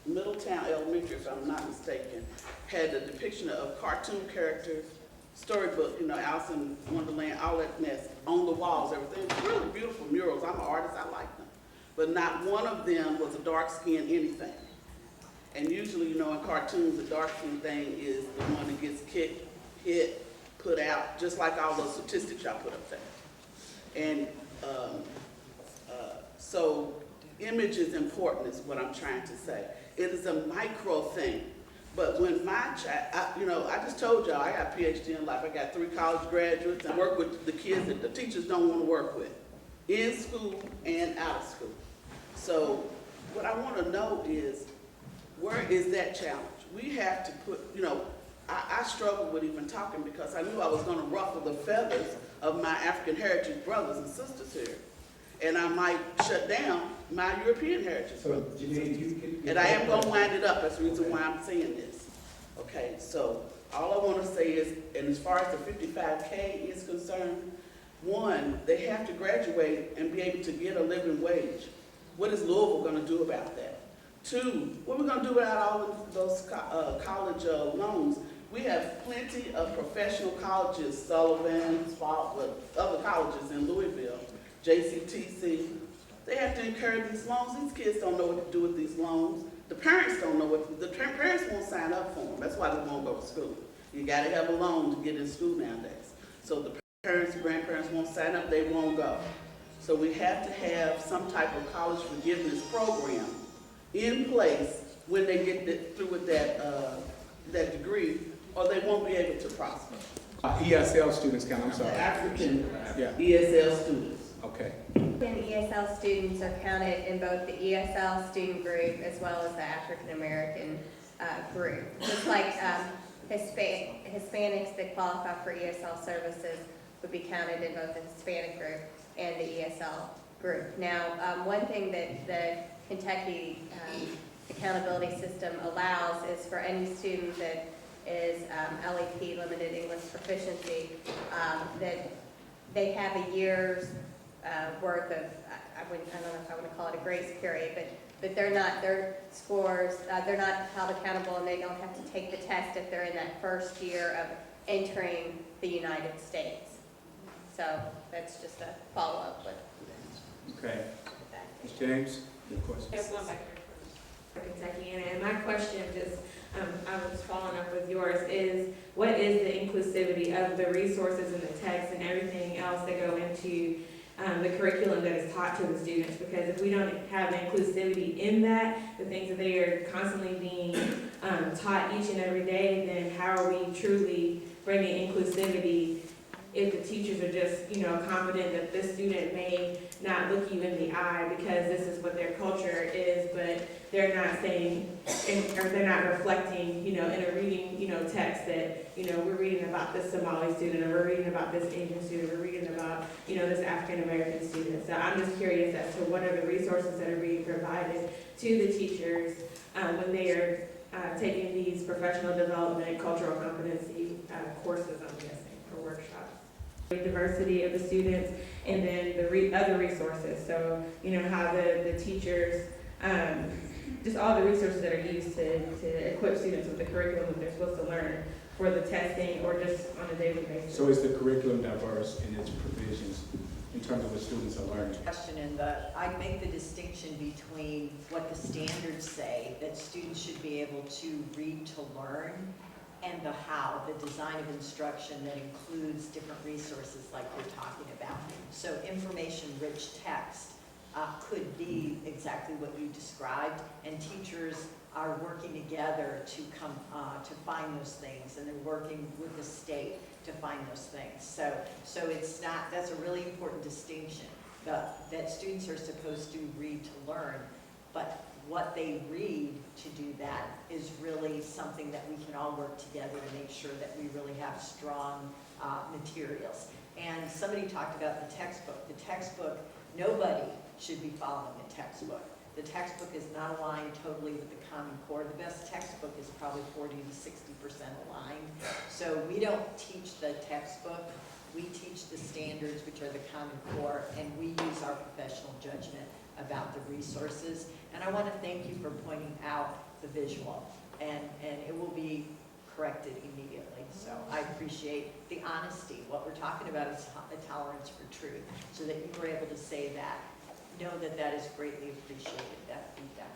Middletown Elementary, if I'm not mistaken, had a depiction of cartoon characters, storybook, you know, Alice in Wonderland, all that mess on the walls, everything. Really beautiful murals. I'm an artist, I like them. But not one of them was a dark-skinned anything. And usually, you know, in cartoons, the dark-skinned thing is the one that gets kicked, hit, put out, just like all those statistics y'all put up there. And so image is important is what I'm trying to say. It is a micro thing. But when my child, you know, I just told y'all I got a PhD in life. I got 3 college graduates. I work with the kids that the teachers don't want to work with, in school and out of school. So what I want to know is, where is that challenge? We have to put, you know, I struggled with even talking because I knew I was going to ruffle the feathers of my African heritage brothers and sisters here. And I might shut down my European heritage brothers and sisters. And I am going to wind it up. That's the reason why I'm saying this. Okay, so all I want to say is, and as far as the 55K is concerned, 1, they have to graduate and be able to get a living wage. What is Louisville going to do about that? 2, what are we going to do about all of those college loans? We have plenty of professional colleges, Sullivan, other colleges in Louisville, JCTC. They have to incur these loans. These kids don't know what to do with these loans. The parents don't know what the parents won't sign up for them. That's why they won't go to school. You got to have a loan to get in school nowadays. So the parents, grandparents won't sign up, they won't go. So we have to have some type of college forgiveness program in place when they get through with that degree, or they won't be able to prosper. ESL students count, I'm sorry. African Yeah. ESL students. Okay. And ESL students are counted in both the ESL student group as well as the African American group. Just like Hispanics that qualify for ESL services would be counted in both the Hispanic group and the ESL group. Now, one thing that the Kentucky accountability system allows is for any student that is LEP, limited English proficiency, that they have a year's worth of, I don't know if I want to call it a grace period, but they're not, their scores, they're not held accountable, and they don't have to take the test if they're in that first year of entering the United States. So that's just a follow-up with. Okay. Ms. James, your question? Yes, one back here from Kentucky, and my question just, I was following up with yours, is what is the inclusivity of the resources and the text and everything else that go into the curriculum that is taught to the students? Because if we don't have inclusivity in that, the things that they are constantly being taught each and every day, then how are we truly bringing inclusivity if the teachers are just, confident that this student may not look you in the eye because this is what their culture is, but they're not saying, or they're not reflecting, in a reading, text that, we're reading about this Somali student, or we're reading about this Asian student, we're reading about, this African American student. So I'm just curious as to what are the resources that are being provided to the teachers when they are taking these professional development, cultural competency courses, I'm guessing, or workshops. The diversity of the students, and then the other resources. So, how the teachers, just all the resources that are used to equip students with the curriculum that they're supposed to learn for the testing or just on a daily basis. So is the curriculum diverse in its provisions in terms of what students are learning? Question I make the distinction between what the standards say, that students should be able to read to learn, and the how, the design of instruction that includes different resources like we're talking about. So information-rich text could be exactly what you described, and teachers are working together to come to find those things, and they're working with the state to find those things. So it's not, that's a really important distinction, that students are supposed to read to learn, but what they read to do that is really something that we can all work together to make sure that we really have strong materials. And somebody talked about the textbook. The textbook, nobody should be following the textbook. The textbook is not aligned totally with the Common Core. The best textbook is probably 40 to 60% aligned. So we don't teach the textbook. We teach the standards, which are the Common Core, and we use our professional judgment about the resources. And I want to thank you for pointing out the visual, and it will be corrected immediately. So I appreciate the honesty. What we're talking about is a tolerance for truth, so that you were able to say that. Know that that is greatly appreciated, that feedback.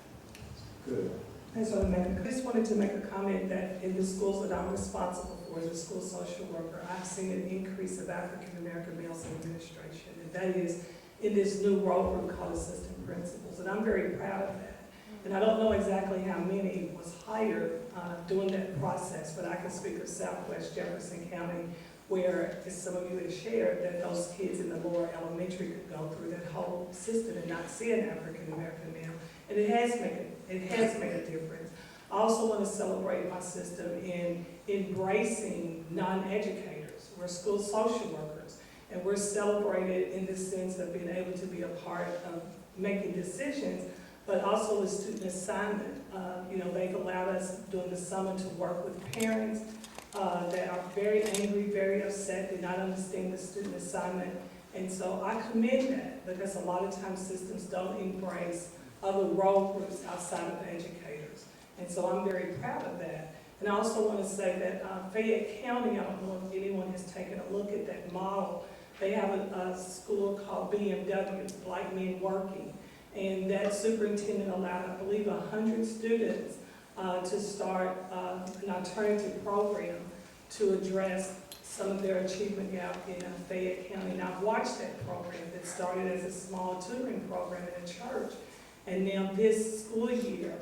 Good. I just wanted to make a comment that in the schools that I'm responsible for as a school social worker, I've seen an increase of African American males in administration, and that is in this new role group called assistant principals, and I'm very proud of that. And I don't know exactly how many was hired during that process, but I can speak of Southwest Jefferson County, where, as some of you have shared, that those kids in the lower elementary could go through that whole system and not see an African American male, and it has made a difference. I also want to celebrate my system in embracing non-educators. We're school social workers, and we're celebrated in the sense of being able to be a part of making decisions, but also the student assignment. They've allowed us during the summer to work with parents that are very angry, very upset, did not understand the student assignment. And so I commend that, because a lot of times systems don't embrace other role groups outside of educators. And so I'm very proud of that. And I also want to say that Fayette County, I don't know if anyone has taken a look at that model. They have a school called BMW, Black Men Working. And that superintendent allowed, I believe, 100 students to start an alternative program to address some of their achievement gap in Fayette County. And I've watched that program that started as a small tutoring program in a church. And now this school year,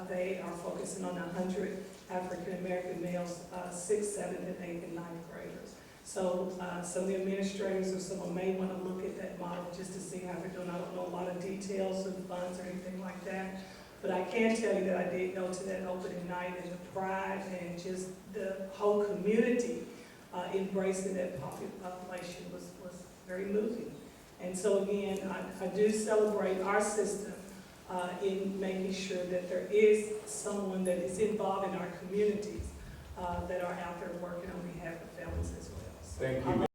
they are focusing on 100 African-American males, 6th, 7th, and 8th, and 9th graders. So some of the administrators or someone may want to look at that model just to see how they're doing. I don't know a lot of details of funds or anything like that. But I can tell you that I did go to that opening night, and the pride and just the whole community embracing that population was very moving. And so again, I do celebrate our system in making sure that there is someone that is involved in our communities that are out there working on behalf of families as well. So Thank you.